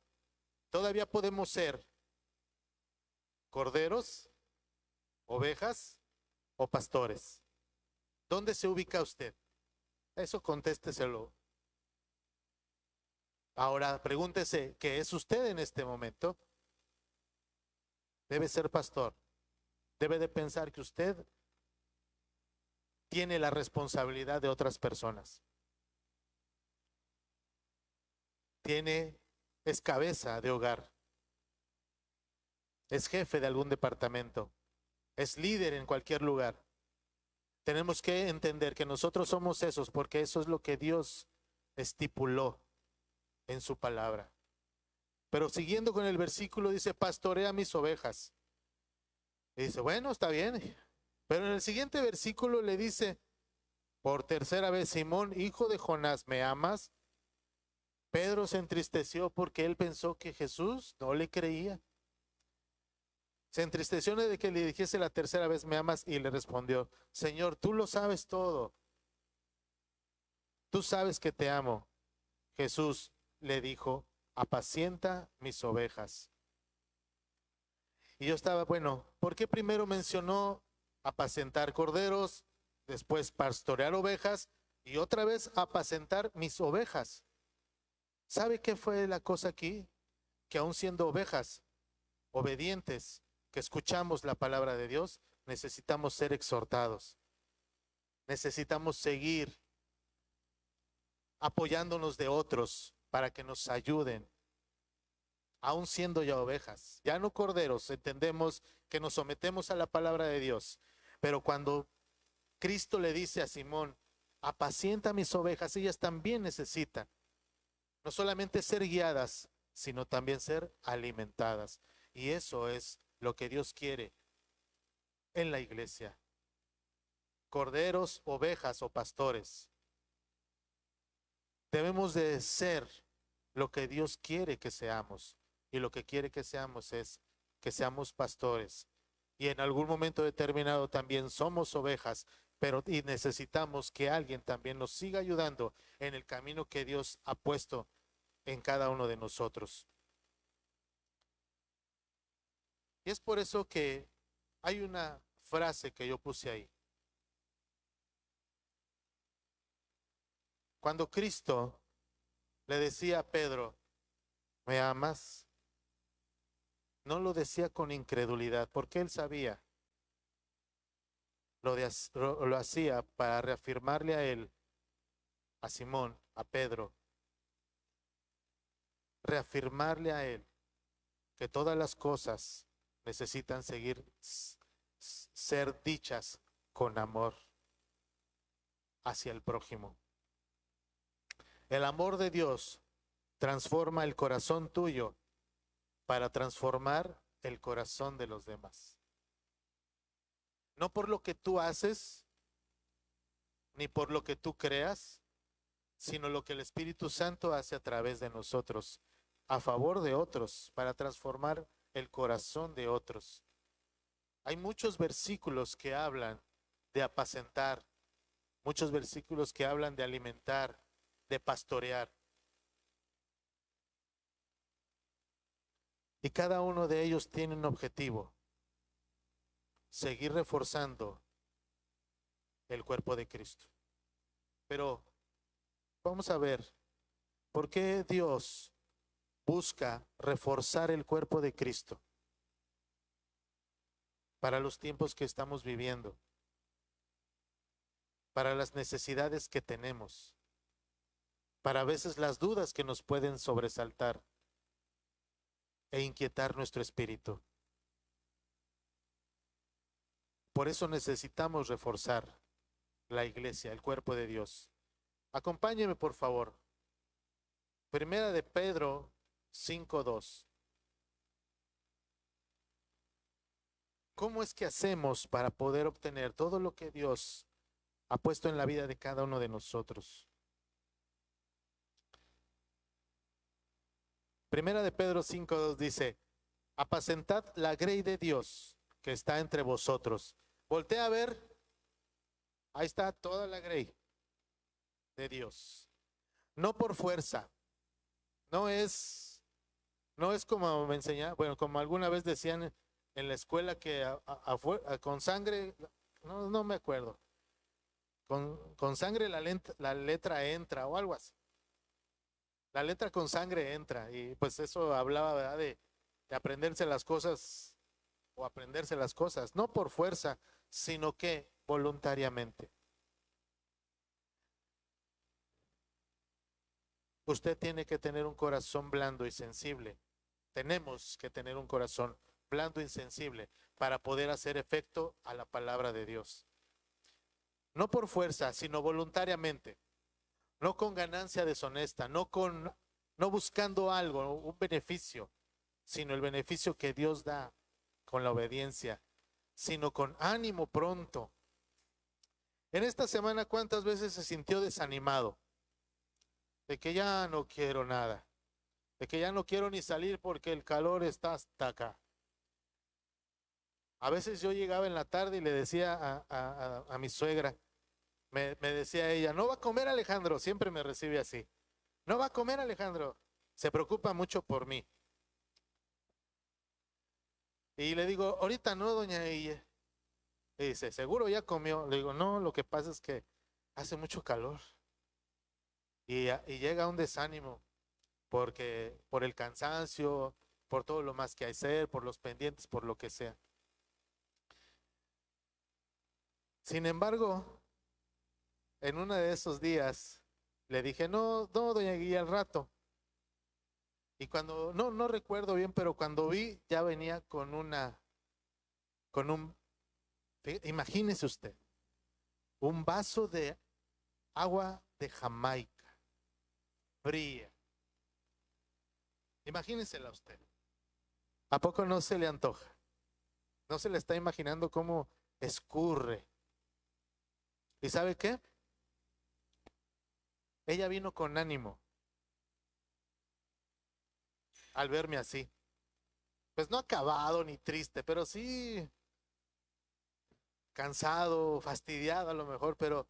todavía podemos ser corderos, ovejas o pastores. ¿Dónde se ubica usted? Eso contésteselo. Ahora pregúntese, ¿qué es usted en este momento? Debe ser pastor. Debe de pensar que usted tiene la responsabilidad de otras personas. Es cabeza de hogar. Es jefe de algún departamento. Es líder en cualquier lugar. Tenemos que entender que nosotros somos esos porque eso es lo que Dios estipuló en su palabra. Pero siguiendo con el versículo dice, pastorea mis ovejas. Y dice, bueno, está bien. Pero en el siguiente versículo le dice, por tercera vez, Simón, hijo de Jonás, ¿me amas? Pedro se entristeció porque él pensó que Jesús no le creía. Se entristeció de que le dijese la tercera vez, ¿me amas? Y le respondió, Señor, tú lo sabes todo. Tú sabes que te amo. Jesús le dijo, apacienta mis ovejas. Y yo estaba, bueno, ¿por qué primero mencionó apacentar corderos, después pastorear ovejas y otra vez apacentar mis ovejas? ¿Sabe qué fue la cosa aquí? Que aún siendo ovejas, obedientes, que escuchamos la palabra de Dios, necesitamos ser exhortados. Necesitamos seguir apoyándonos de otros para que nos ayuden, aún siendo ya ovejas, ya no corderos. Entendemos que nos sometemos a la palabra de Dios, pero cuando Cristo le dice a Simón, apacienta mis ovejas, ellas también necesitan no solamente ser guiadas, sino también ser alimentadas. Y eso es lo que Dios quiere en la iglesia. Corderos, ovejas o pastores. Debemos de ser lo que Dios quiere que seamos. Y lo que quiere que seamos es que seamos pastores. Y en algún momento determinado también somos ovejas, pero y necesitamos que alguien también nos siga ayudando en el camino que Dios ha puesto en cada uno de nosotros. Y es por eso que hay una frase que yo puse ahí. Cuando Cristo le decía a Pedro, ¿me amas? No lo decía con incredulidad, porque él sabía. Lo hacía para reafirmarle a él, a Simón, a Pedro, reafirmarle a él que todas las cosas necesitan ser dichas con amor hacia el prójimo. El amor de Dios transforma el corazón tuyo para transformar el corazón de los demás. No por lo que tú haces, ni por lo que tú creas, sino lo que el Espíritu Santo hace a través de nosotros, a favor de otros, para transformar el corazón de otros. Hay muchos versículos que hablan de apacentar, muchos versículos que hablan de alimentar, de pastorear. Y cada uno de ellos tiene un objetivo: seguir reforzando el cuerpo de Cristo. Pero vamos a ver, ¿por qué Dios busca reforzar el cuerpo de Cristo para los tiempos que estamos viviendo, para las necesidades que tenemos, para a veces las dudas que nos pueden sobresaltar e inquietar nuestro espíritu? Por eso necesitamos reforzar la iglesia, el cuerpo de Dios. Acompáñeme, por favor. Primera de Pedro 5:2. ¿Cómo es que hacemos para poder obtener todo lo que Dios ha puesto en la vida de cada uno de nosotros? Primera de Pedro 5:2 dice, apacentad la grey de Dios que está entre vosotros. Voltea a ver, ahí está toda la grey de Dios. No por fuerza, no es como me enseñaron, bueno, como alguna vez decían en la escuela que con sangre, no me acuerdo, con sangre la letra entra o algo así. La letra con sangre entra, y pues eso hablaba, ¿verdad?, de aprenderse las cosas o aprenderse las cosas, no por fuerza, sino que voluntariamente. Usted tiene que tener un corazón blando y sensible. Tenemos que tener un corazón blando y sensible para poder hacer efecto a la palabra de Dios. No por fuerza, sino voluntariamente. No con ganancia deshonesta, no buscando algo, un beneficio, sino el beneficio que Dios da con la obediencia, sino con ánimo pronto. En esta semana, ¿cuántas veces se sintió desanimado? De que ya no quiero nada, de que ya no quiero ni salir porque el calor está hasta acá. A veces yo llegaba en la tarde y le decía a mi suegra, me decía ella, no va a comer Alejandro, siempre me recibe así, no va a comer Alejandro, se preocupa mucho por mí. Y le digo, ahorita no, doña ella. Y dice, ¿seguro ya comió? Le digo, no, lo que pasa es que hace mucho calor. Y llega un desánimo, porque por el cansancio, por todo lo más que hay que hacer, por los pendientes, por lo que sea. Sin embargo, en uno de esos días le dije, no, no, doña Guía, al rato. Y cuando, no recuerdo bien, pero cuando vi, ya venía con imagínese usted, un vaso de agua de Jamaica, fría. Imagínensela usted. ¿A poco no se le antoja? ¿No se le está imaginando cómo escurre? ¿Y sabe qué? Ella vino con ánimo al verme así. Pues no acabado ni triste, pero sí cansado, fastidiado a lo mejor, pero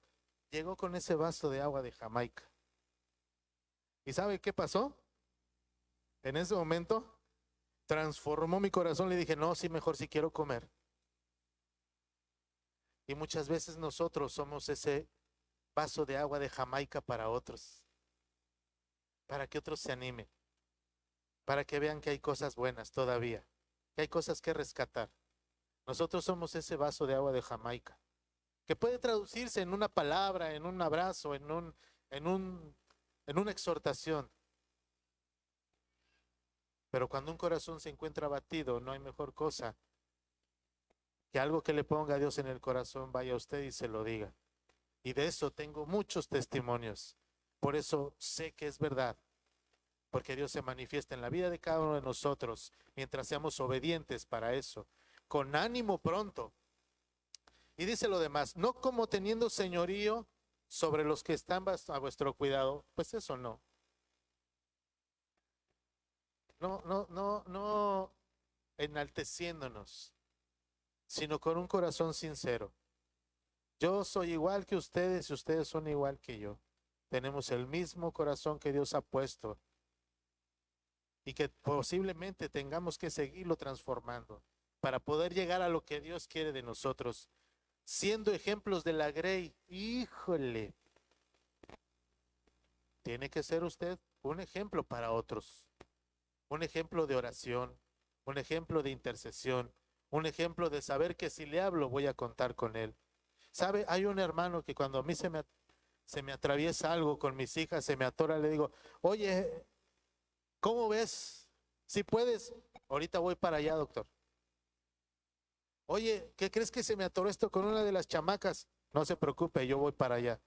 llegó con ese vaso de agua de Jamaica. ¿Y sabe qué pasó? En ese momento transformó mi corazón. Le dije, no, sí, mejor sí quiero comer. Y muchas veces nosotros somos ese vaso de agua de Jamaica para otros, para que otros se animen, para que vean que hay cosas buenas todavía, que hay cosas que rescatar. Nosotros somos ese vaso de agua de Jamaica, que puede traducirse en una palabra, en un abrazo, en una exhortación. Pero cuando un corazón se encuentra abatido, no hay mejor cosa que algo que le ponga a Dios en el corazón, vaya usted y se lo diga. Y de eso tengo muchos testimonios. Por eso sé que es verdad, porque Dios se manifiesta en la vida de cada uno de nosotros mientras seamos obedientes para eso, con ánimo pronto. Y dice lo demás, no como teniendo señorío sobre los que están a vuestro cuidado, pues eso no. No enalteciéndonos, sino con un corazón sincero. Yo soy igual que ustedes y ustedes son igual que yo. Tenemos el mismo corazón que Dios ha puesto y que posiblemente tengamos que seguirlo transformando para poder llegar a lo que Dios quiere de nosotros, siendo ejemplos de la Grey. Híjole, tiene que ser usted un ejemplo para otros, un ejemplo de oración, un ejemplo de intercesión, un ejemplo de saber que si le hablo voy a contar con él. ¿Sabe? Hay un hermano que cuando a mí se me atraviesa algo con mis hijas, se me atora, le digo, oye, ¿cómo ves? Si puedes, ahorita voy para allá, doctor. Oye, ¿qué crees que se me atoró esto con una de las chamacas? No se preocupe, yo voy para allá.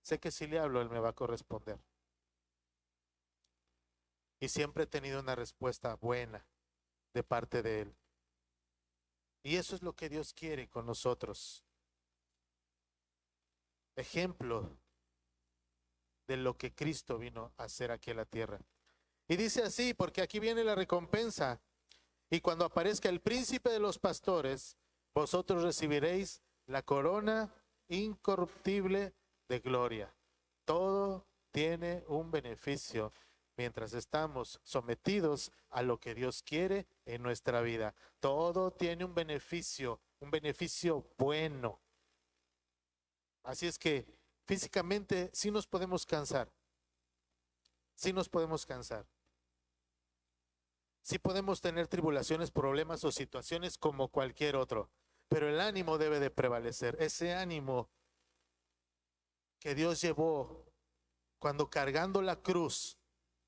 Sé que si le hablo, él me va a corresponder. Y siempre he tenido una respuesta buena de parte de él. Y eso es lo que Dios quiere con nosotros. Ejemplo de lo que Cristo vino a hacer aquí en la tierra. Y dice así, porque aquí viene la recompensa. Y cuando aparezca el príncipe de los pastores, vosotros recibiréis la corona incorruptible de gloria. Todo tiene un beneficio mientras estamos sometidos a lo que Dios quiere en nuestra vida. Todo tiene un beneficio bueno. Así es que físicamente sí nos podemos cansar. Sí nos podemos cansar. Sí podemos tener tribulaciones, problemas o situaciones como cualquier otro, pero el ánimo debe de prevalecer. Ese ánimo que Dios llevó cuando cargando la cruz,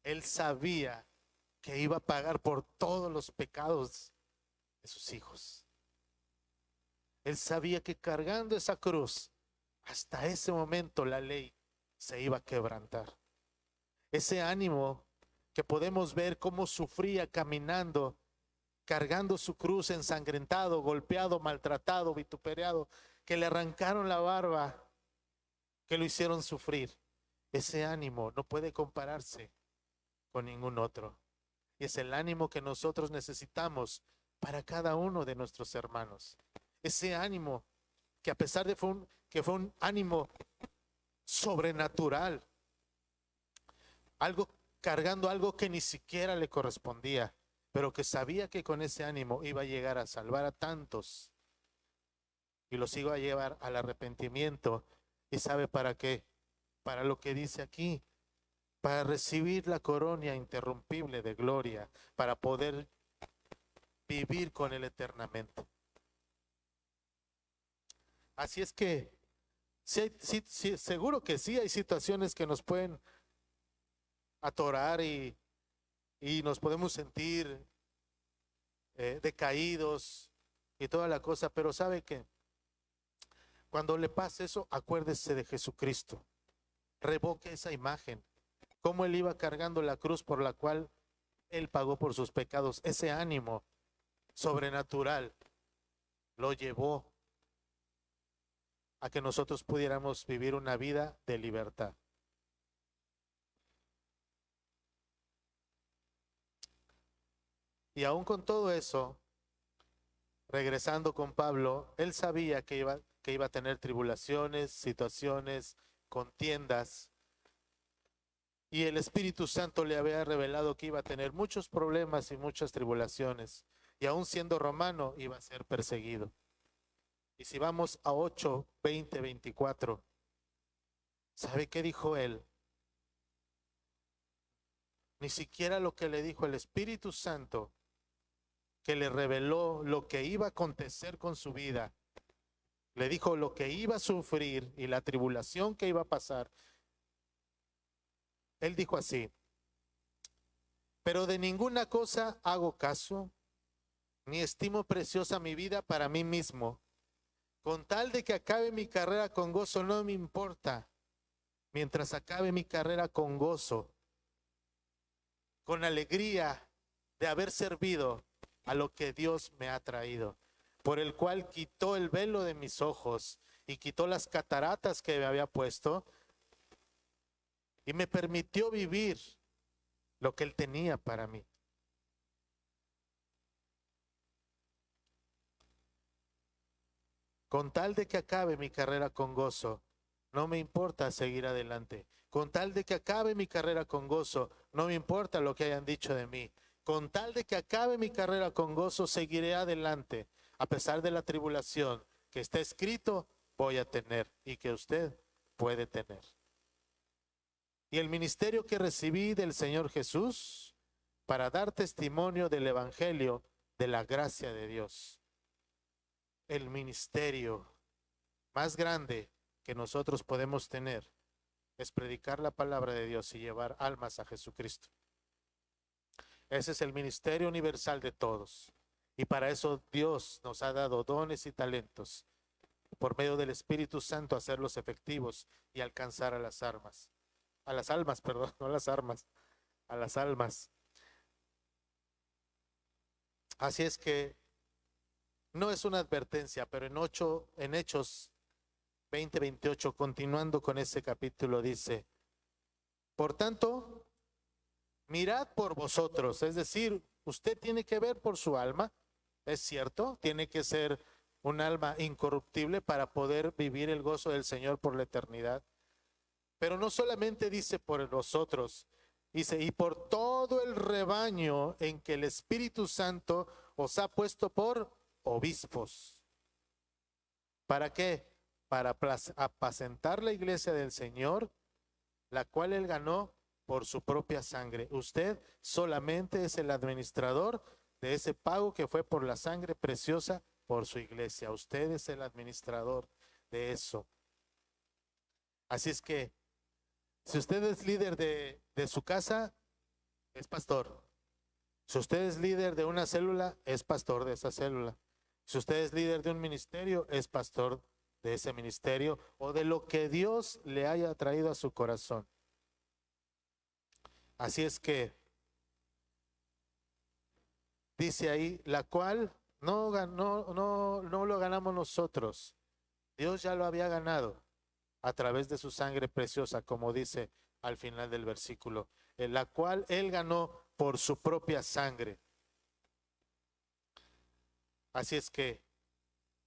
Él sabía que iba a pagar por todos los pecados de sus hijos. Él sabía que cargando esa cruz, hasta ese momento la ley se iba a quebrantar. Ese ánimo que podemos ver cómo sufría caminando, cargando su cruz, ensangrentado, golpeado, maltratado, vituperado, que le arrancaron la barba, que lo hicieron sufrir. Ese ánimo no puede compararse con ningún otro. Y es el ánimo que nosotros necesitamos para cada uno de nuestros hermanos. Ese ánimo que a pesar de que fue un ánimo sobrenatural, algo cargando algo que ni siquiera le correspondía, pero que sabía que con ese ánimo iba a llegar a salvar a tantos y los iba a llevar al arrepentimiento. ¿Y sabe para qué? Para lo que dice aquí, para recibir la corona interrumpible de gloria, para poder vivir con él eternamente. Así es que sí, seguro que sí hay situaciones que nos pueden atorar y nos podemos sentir decaídos y toda la cosa, pero ¿sabe qué? Cuando le pase eso, acuérdese de Jesucristo. Revoque esa imagen. Cómo Él iba cargando la cruz por la cual Él pagó por sus pecados. Ese ánimo sobrenatural lo llevó a que nosotros pudiéramos vivir una vida de libertad. Y aún con todo eso, regresando con Pablo, él sabía que iba a tener tribulaciones, situaciones, contiendas. Y el Espíritu Santo le había revelado que iba a tener muchos problemas y muchas tribulaciones. Y aún siendo romano, iba a ser perseguido. Y si vamos a 8, 20, 24, ¿sabe qué dijo él? Ni siquiera lo que le dijo el Espíritu Santo, que le reveló lo que iba a acontecer con su vida, le dijo lo que iba a sufrir y la tribulación que iba a pasar. Él dijo así: pero de ninguna cosa hago caso, ni estimo preciosa mi vida para mí mismo. Con tal de que acabe mi carrera con gozo, no me importa. Mientras acabe mi carrera con gozo, con alegría de haber servido a lo que Dios me ha traído, por el cual quitó el velo de mis ojos y quitó las cataratas que me había puesto y me permitió vivir lo que Él tenía para mí. Con tal de que acabe mi carrera con gozo, no me importa seguir adelante. Con tal de que acabe mi carrera con gozo, no me importa lo que hayan dicho de mí. Con tal de que acabe mi carrera con gozo, seguiré adelante, a pesar de la tribulación que está escrito voy a tener y que usted puede tener. Y el ministerio que recibí del Señor Jesús para dar testimonio del Evangelio de la gracia de Dios. El ministerio más grande que nosotros podemos tener es predicar la palabra de Dios y llevar almas a Jesucristo. Ese es el ministerio universal de todos. Y para eso Dios nos ha dado dones y talentos, por medio del Espíritu Santo, hacerlos efectivos y alcanzar a las almas. A las almas, perdón, no a las armas, a las almas. Así es que no es una advertencia, pero en Hechos 20, 28, continuando con ese capítulo, dice: por tanto, mirad por vosotros, es decir, usted tiene que ver por su alma, es cierto, tiene que ser un alma incorruptible para poder vivir el gozo del Señor por la eternidad. Pero no solamente dice por vosotros, dice, y por todo el rebaño en que el Espíritu Santo os ha puesto por obispos. ¿Para qué? Para apacentar la iglesia del Señor, la cual Él ganó por su propia sangre. Usted solamente es el administrador de ese pago que fue por la sangre preciosa por su iglesia. Usted es el administrador de eso. Así es que, si usted es líder de su casa, es pastor. Si usted es líder de una célula, es pastor de esa célula. Si usted es líder de un ministerio, es pastor de ese ministerio o de lo que Dios le haya traído a su corazón. Así es que dice ahí, la cual no lo ganamos nosotros. Dios ya lo había ganado a través de su sangre preciosa, como dice al final del versículo, en la cual Él ganó por su propia sangre. Así es que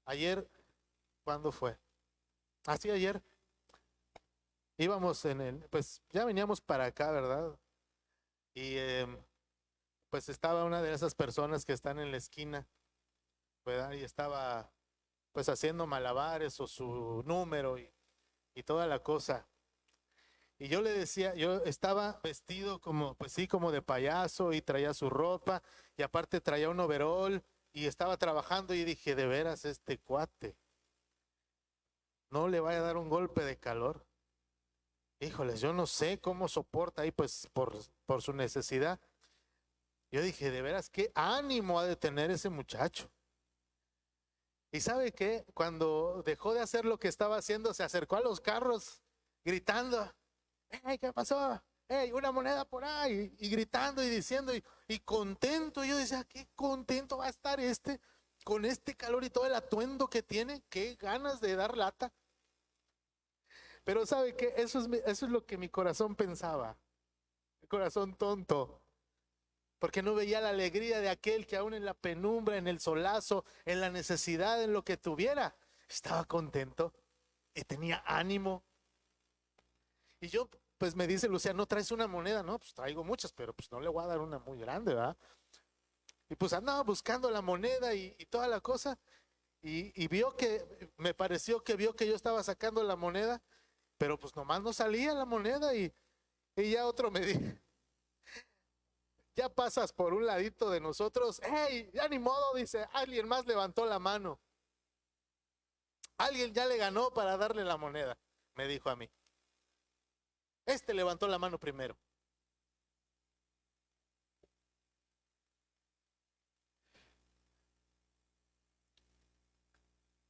ayer, ¿cuándo fue? Así ayer íbamos pues ya veníamos para acá, ¿verdad? Y pues estaba una de esas personas que están en la esquina, ¿verdad? Y estaba pues haciendo malabares o su número y toda la cosa. Y yo le decía, yo estaba vestido como, pues sí, como de payaso y traía su ropa y aparte traía un overol y estaba trabajando y dije, de veras este cuate. no le vaya a dar un golpe de calor. Híjoles, yo no sé cómo soporta ahí, pues por su necesidad. Yo dije, de veras, qué ánimo ha de tener ese muchacho. ¿Y sabe qué? Cuando dejó de hacer lo que estaba haciendo, se acercó a los carros gritando, ¡hey, qué pasó! ¡Hey, una moneda por ahí! Y gritando y diciendo, y contento. Yo decía, qué contento va a estar este, con este calor y todo el atuendo que tiene, qué ganas de dar lata. Pero ¿sabe qué? Eso es lo que mi corazón pensaba, el corazón tonto. Porque no veía la alegría de aquel que aún en la penumbra, en el solazo, en la necesidad, en lo que tuviera, estaba contento y tenía ánimo. Y yo, pues me dice Luciano, ¿no traes una moneda? No, pues traigo muchas, pero pues no le voy a dar una muy grande, ¿verdad? Y pues andaba buscando la moneda y toda la cosa. Y vio que, me pareció que vio que yo estaba sacando la moneda, pero pues nomás no salía la moneda y ya otro me dijo, ya pasas por un ladito de nosotros, hey, ya ni modo, dice, alguien más levantó la mano. Alguien ya le ganó para darle la moneda, me dijo a mí. Este levantó la mano primero.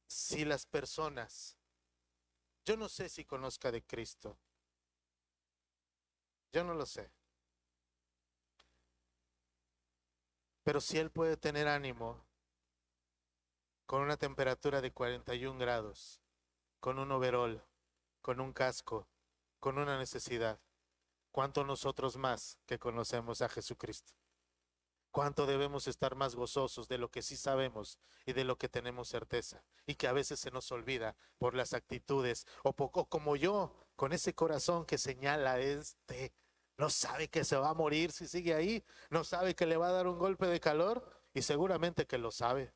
Si las personas, yo no sé si conozca de Cristo, yo no lo sé, pero si Él puede tener ánimo con una temperatura de 41 grados, con un overol, con un casco, con una necesidad, ¿cuánto nosotros más que conocemos a Jesucristo? ¿Cuánto debemos estar más gozosos de lo que sí sabemos y de lo que tenemos certeza? Y que a veces se nos olvida por las actitudes o poco como yo, con ese corazón que señala no sabe que se va a morir si sigue ahí, no sabe que le va a dar un golpe de calor y seguramente que lo sabe.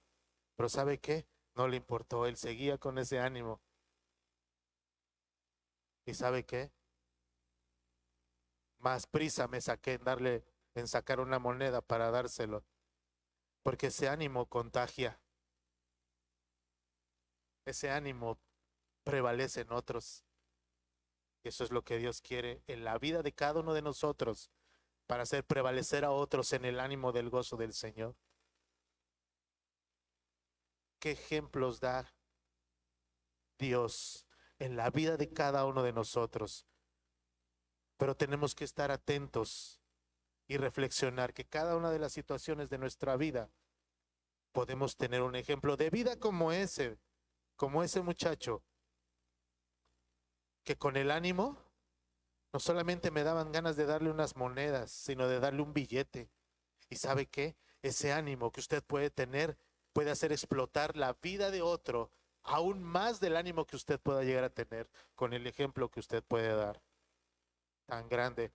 Pero ¿sabe qué? No le importó, él seguía con ese ánimo. ¿Y sabe qué? Más prisa me saqué en sacar una moneda para dárselo, porque ese ánimo contagia, ese ánimo prevalece en otros. Y eso es lo que Dios quiere en la vida de cada uno de nosotros, para hacer prevalecer a otros en el ánimo del gozo del Señor. ¿Qué ejemplos da Dios en la vida de cada uno de nosotros? Pero tenemos que estar atentos y reflexionar que cada una de las situaciones de nuestra vida podemos tener un ejemplo de vida como ese muchacho, que con el ánimo no solamente me daban ganas de darle unas monedas, sino de darle un billete. ¿Y sabe qué? Ese ánimo que usted puede tener puede hacer explotar la vida de otro, aún más del ánimo que usted pueda llegar a tener con el ejemplo que usted puede dar, tan grande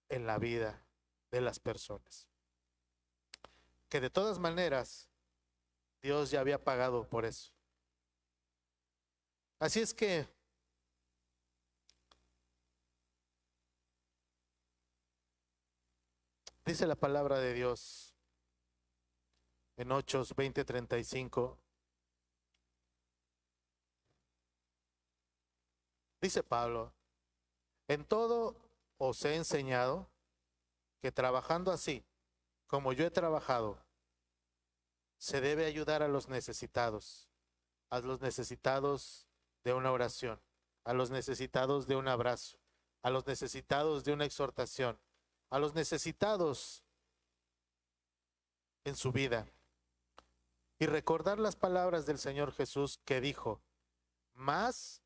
en la vida de las personas. Que de todas maneras, Dios ya había pagado por eso. Así es que dice la palabra de Dios en Hechos 20:35. Dice Pablo, en todo os he enseñado que trabajando así, como yo he trabajado, se debe ayudar a los necesitados de una oración, a los necesitados de un abrazo, a los necesitados de una exhortación, a los necesitados en su vida. Y recordar las palabras del Señor Jesús que dijo, más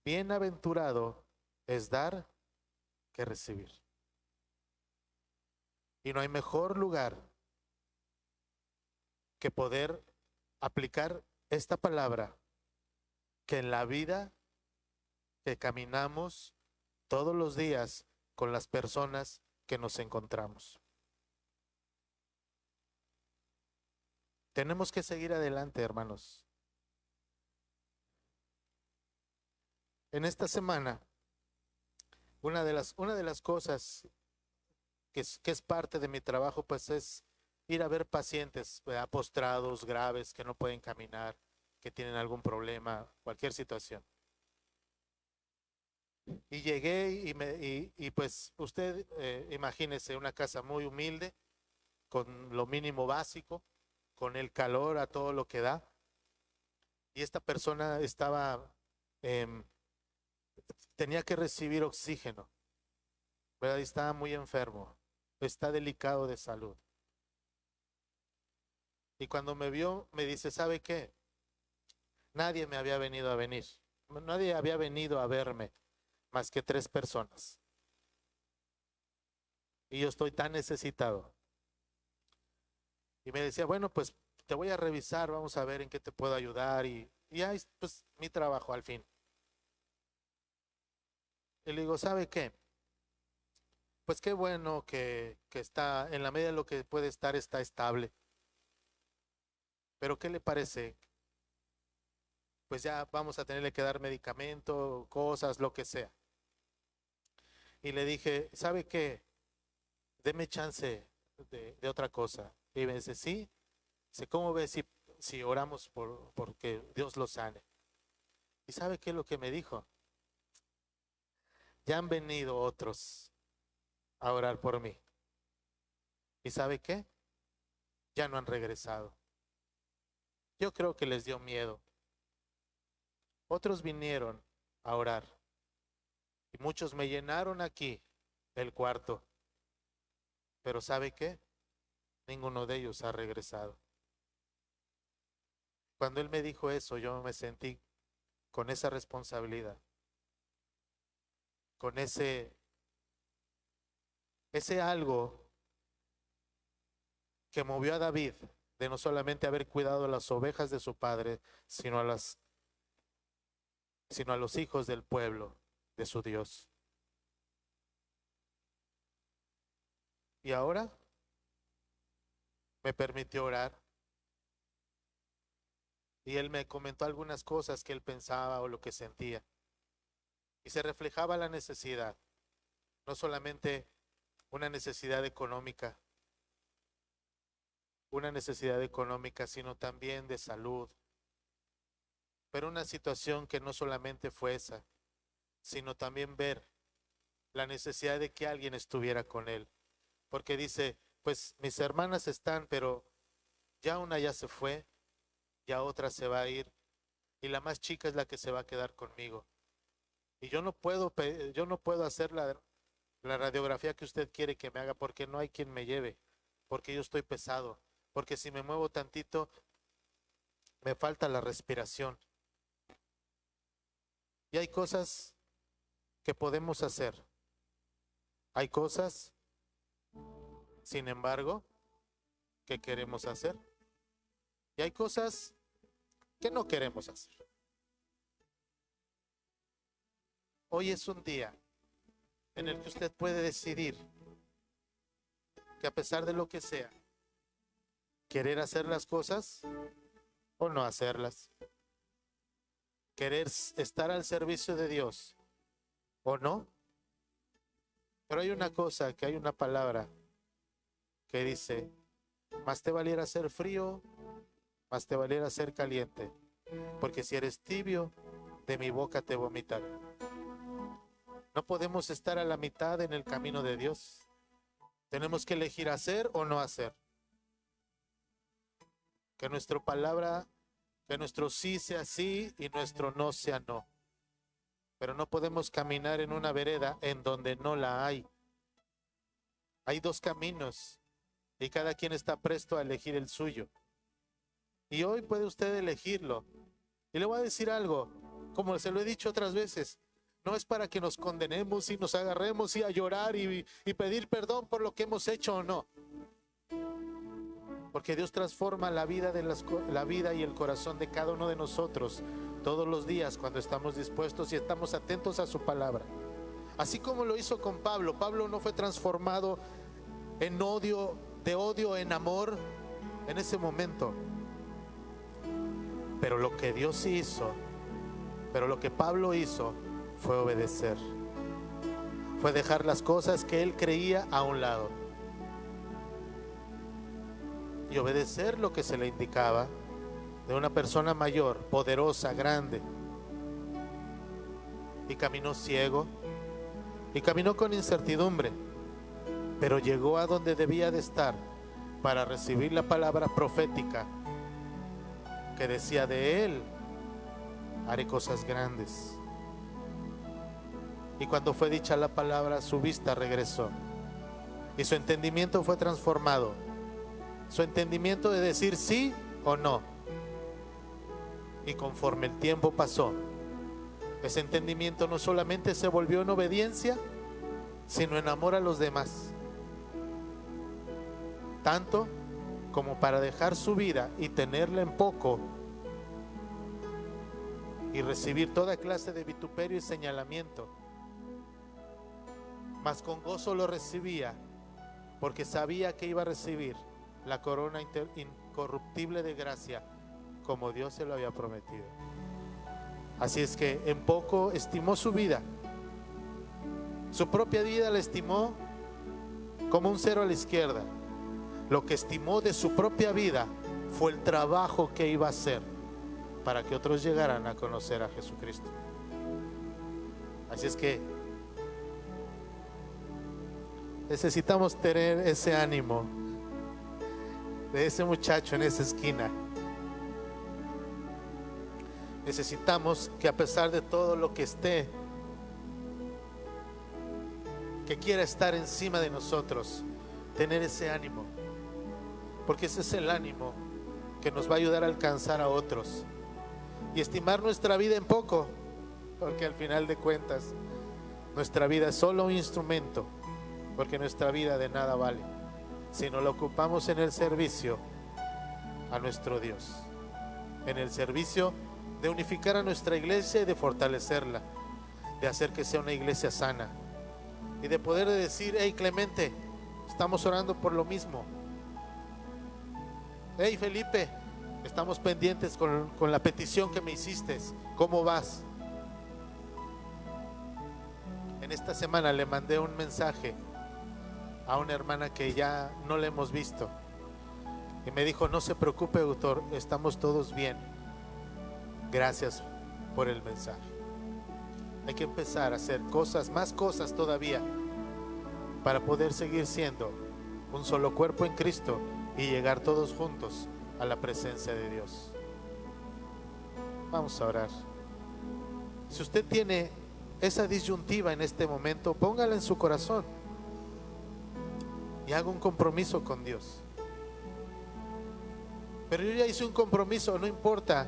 bienaventurado es dar que recibir. Y no hay mejor lugar que poder aplicar esta palabra que en la vida que caminamos todos los días con las personas que nos encontramos. Tenemos que seguir adelante, hermanos. En esta semana, una de las cosas que es parte de mi trabajo, pues es ir a ver pacientes postrados, graves, que no pueden caminar, que tienen algún problema, cualquier situación. Y llegué y pues usted imagínese una casa muy humilde, con lo mínimo básico, con el calor a todo lo que da. Y esta persona tenía que recibir oxígeno, ¿verdad? Y estaba muy enfermo, está delicado de salud. Y cuando me vio, me dice, ¿sabe qué? Nadie había venido a verme más que 3 personas. Y yo estoy tan necesitado. Y me decía, bueno, pues te voy a revisar, vamos a ver en qué te puedo ayudar. Y ahí pues mi trabajo al fin. Y le digo, ¿sabe qué? Pues qué bueno que está, en la medida de lo que puede estar, está estable. Pero ¿qué le parece? Pues ya vamos a tenerle que dar medicamento, cosas, lo que sea. Y le dije, ¿sabe qué? Deme chance de otra cosa. Y me dice, sí. Dice, ¿cómo ves si oramos porque Dios lo sane? ¿Y sabe qué es lo que me dijo? Ya han venido otros a orar por mí. ¿Y sabe qué? Ya no han regresado. Yo creo que les dio miedo. Otros vinieron a orar. Y muchos me llenaron aquí el cuarto. Pero ¿sabe qué? Ninguno de ellos ha regresado. Cuando él me dijo eso, yo me sentí con esa responsabilidad, con ese algo que movió a David de no solamente haber cuidado las ovejas de su padre, sino a los hijos del pueblo de su Dios. Y ahora me permitió orar. Y él me comentó algunas cosas que él pensaba o lo que sentía. Y se reflejaba la necesidad, no solamente una necesidad económica, sino también de salud. Pero una situación que no solamente fue esa, sino también ver la necesidad de que alguien estuviera con él. Porque dice, pues mis hermanas están, pero ya una ya se fue, ya otra se va a ir, y la más chica es la que se va a quedar conmigo. Y yo no puedo hacer la radiografía que usted quiere que me haga, porque no hay quien me lleve, porque yo estoy pesado, porque si me muevo tantito, me falta la respiración. Y hay cosas que podemos hacer. Hay cosas, sin embargo, que queremos hacer. Y hay cosas que no queremos hacer. Hoy es un día en el que usted puede decidir que a pesar de lo que sea, querer hacer las cosas o no hacerlas. Querer estar al servicio de Dios o no. Pero hay una cosa, que hay una palabra que dice, más te valiera ser frío, más te valiera ser caliente, porque si eres tibio, de mi boca te vomitaré. No podemos estar a la mitad en el camino de Dios. Tenemos que elegir hacer o no hacer. Que nuestra palabra, que nuestro sí sea sí y nuestro no sea no. Pero no podemos caminar en una vereda en donde no la hay. Hay 2 caminos y cada quien está presto a elegir el suyo. Y hoy puede usted elegirlo. Y le voy a decir algo, como se lo he dicho otras veces, no es para que nos condenemos y nos agarremos y a llorar y pedir perdón por lo que hemos hecho o no. Porque Dios transforma la vida y el corazón de cada uno de nosotros todos los días cuando estamos dispuestos y estamos atentos a su palabra. Así como lo hizo con Pablo. Pablo no fue transformado en odio, de odio en amor en ese momento. Pero lo que Pablo hizo fue obedecer. Fue dejar las cosas que él creía a un lado y obedecer lo que se le indicaba. de una persona mayor, poderosa, grande. Y caminó ciego, y caminó con incertidumbre, pero llegó a donde debía de estar para recibir la palabra profética que decía: de él haré cosas grandes. Y cuando fue dicha la palabra, su vista regresó y su entendimiento fue transformado. Su entendimiento de decir sí o no. Y conforme el tiempo pasó, ese entendimiento no solamente se volvió en obediencia, sino en amor a los demás. Tanto como para dejar su vida y tenerla en poco y recibir toda clase de vituperio y señalamiento, mas con gozo lo recibía, porque sabía que iba a recibir la corona incorruptible de gracia, como Dios se lo había prometido. Así es que en poco estimó su vida. Su propia vida la estimó como un cero a la izquierda. Lo que estimó de su propia vida fue el trabajo que iba a hacer para que otros llegaran a conocer a Jesucristo. Así es que necesitamos tener ese ánimo de ese muchacho en esa esquina. Necesitamos que, a pesar de todo lo que esté, que quiera estar encima de nosotros, tener ese ánimo, porque ese es el ánimo que nos va a ayudar a alcanzar a otros y estimar nuestra vida en poco, porque al final de cuentas nuestra vida es solo un instrumento, porque nuestra vida de nada vale si no la ocupamos en el servicio a nuestro Dios, en el servicio de unificar a nuestra iglesia y de fortalecerla, de hacer que sea una iglesia sana y de poder decir: hey Clemente, estamos orando por lo mismo. Hey Felipe, estamos pendientes con la petición que me hiciste. ¿Cómo vas? En esta semana le mandé un mensaje a una hermana que ya no la hemos visto y me dijo: no se preocupe, doctor, estamos todos bien. Gracias por el mensaje. Hay que empezar a hacer cosas, más cosas todavía, para poder seguir siendo un solo cuerpo en Cristo y llegar todos juntos a la presencia de Dios. Vamos a orar. Si usted tiene esa disyuntiva en este momento, póngala en su corazón y haga un compromiso con Dios. Pero yo ya hice un compromiso, no importa.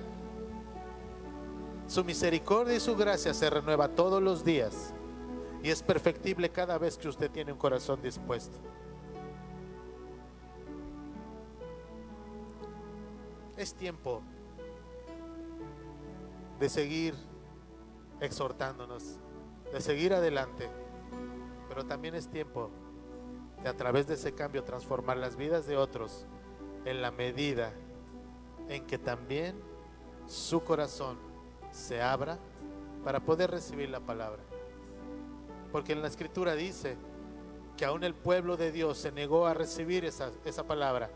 Su misericordia y su gracia se renueva todos los días y es perfectible cada vez que usted tiene un corazón dispuesto. Es tiempo de seguir exhortándonos, de seguir adelante, pero también es tiempo de, a través de ese cambio, transformar las vidas de otros en la medida en que también su corazón se abra para poder recibir la palabra. Porque en la escritura dice que aún el pueblo de Dios se negó a recibir esa palabra,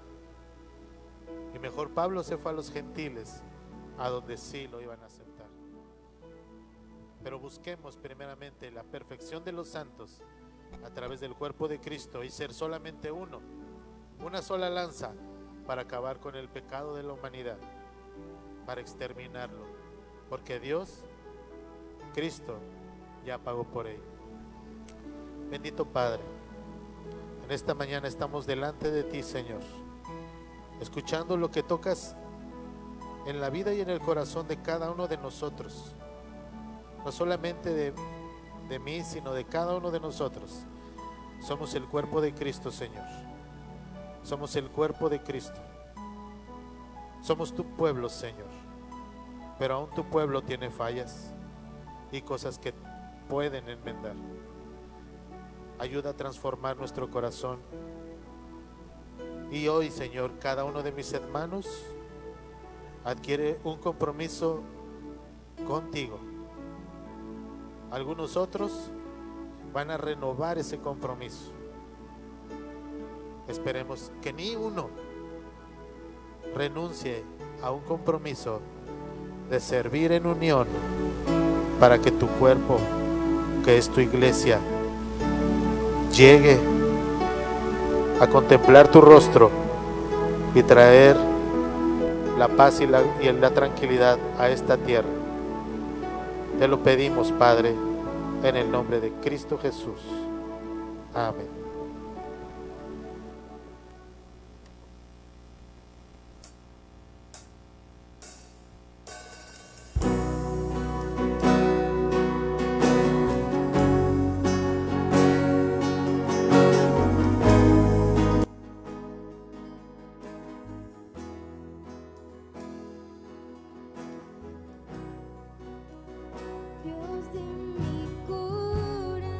y mejor Pablo se fue a los gentiles, a donde sí lo iban a aceptar. Pero busquemos primeramente la perfección de los santos a través del cuerpo de Cristo y ser solamente uno, una sola lanza para acabar con el pecado de la humanidad, para exterminarlo, porque Dios, Cristo, ya pagó por ello. Bendito Padre, en esta mañana estamos delante de ti, Señor, escuchando lo que tocas en la vida y en el corazón de cada uno de nosotros, no solamente de mí, sino de cada uno de nosotros. Somos el cuerpo de Cristo, Señor. Somos el cuerpo de Cristo. Somos tu pueblo, Señor. Pero aún tu pueblo tiene fallas y cosas que pueden enmendar. Ayuda a transformar nuestro corazón. Y hoy, Señor, cada uno de mis hermanos adquiere un compromiso contigo. Algunos otros van a renovar ese compromiso. Esperemos que ni uno renuncie a un compromiso de servir en unión para que tu cuerpo, que es tu iglesia, llegue a contemplar tu rostro y traer la paz y la tranquilidad a esta tierra. Te lo pedimos, Padre, en el nombre de Cristo Jesús. Amén. Dios de mi corazón,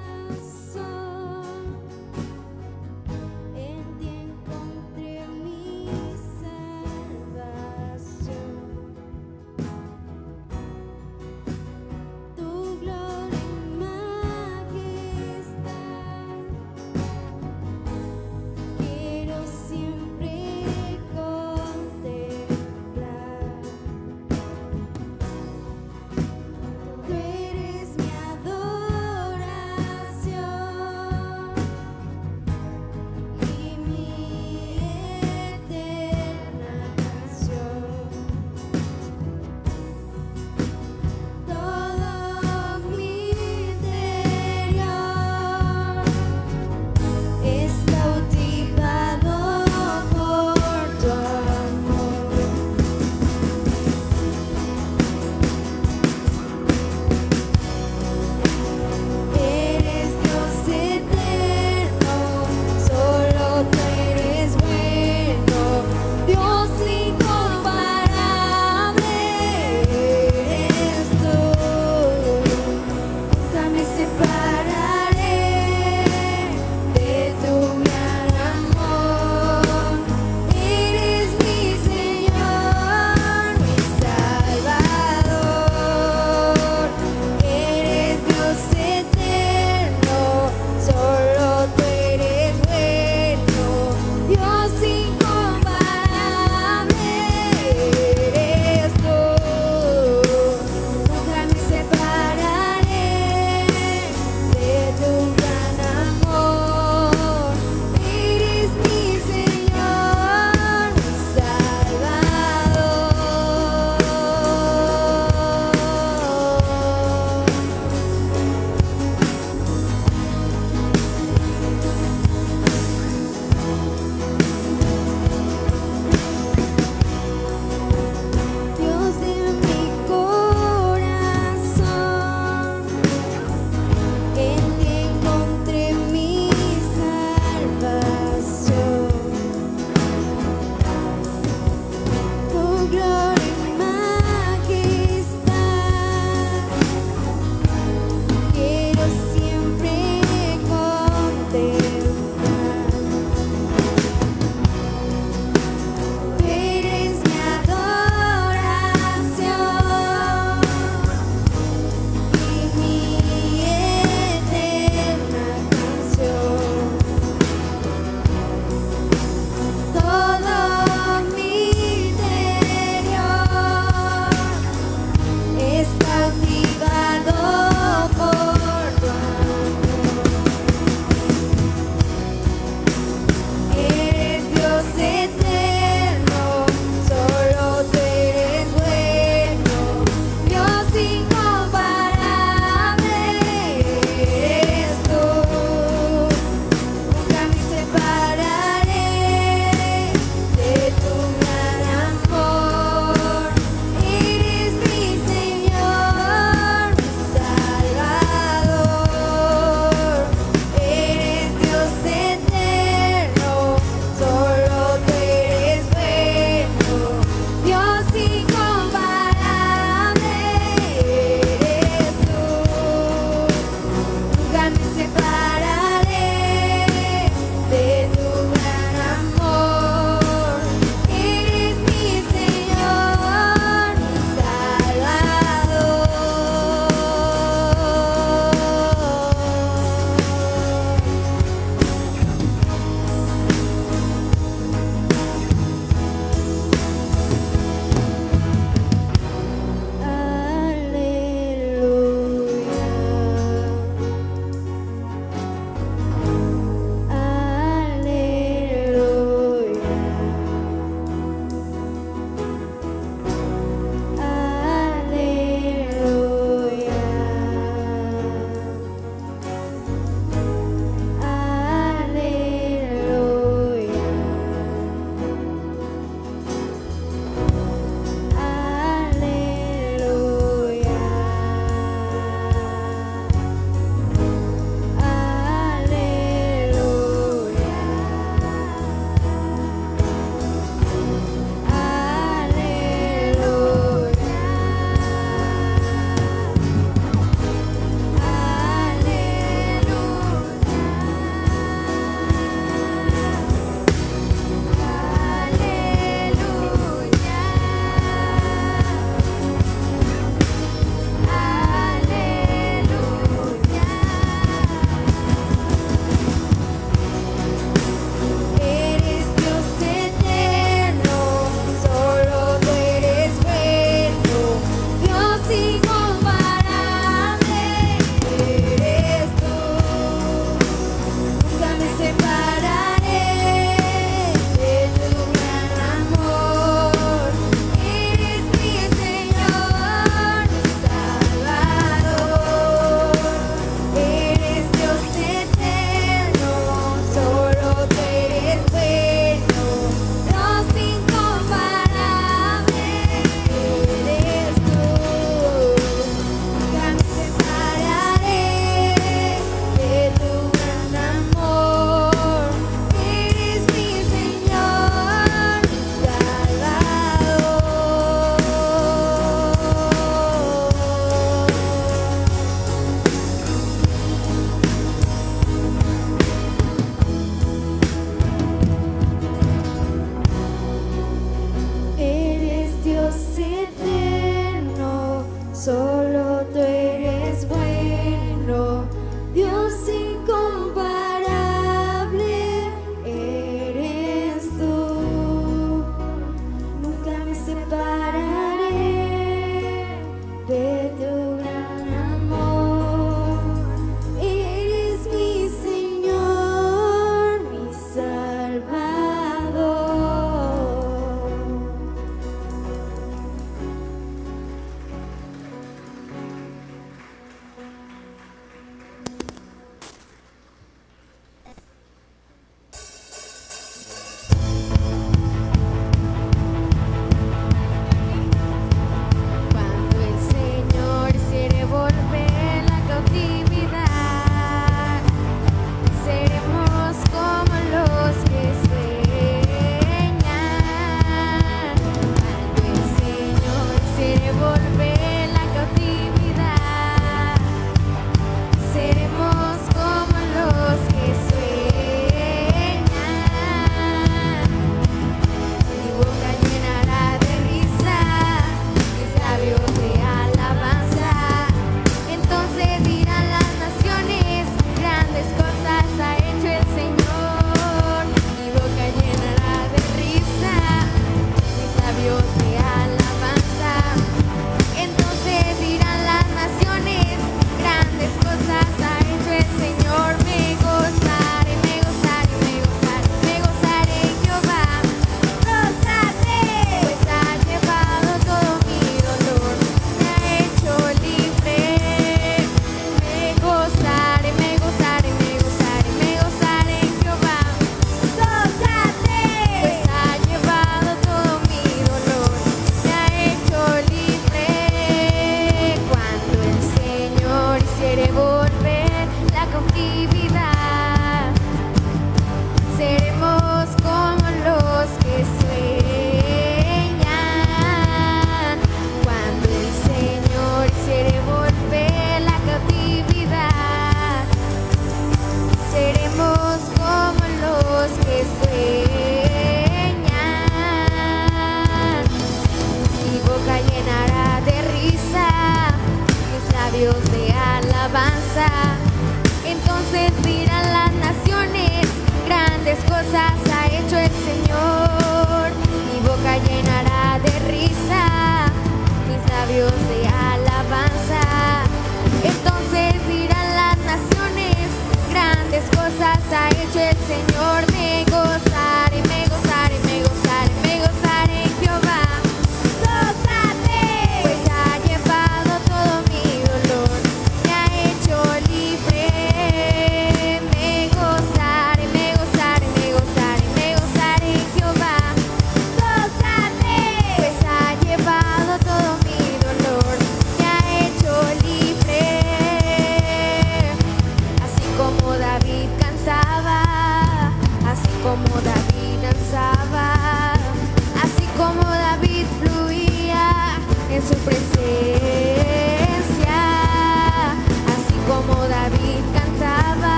Señor.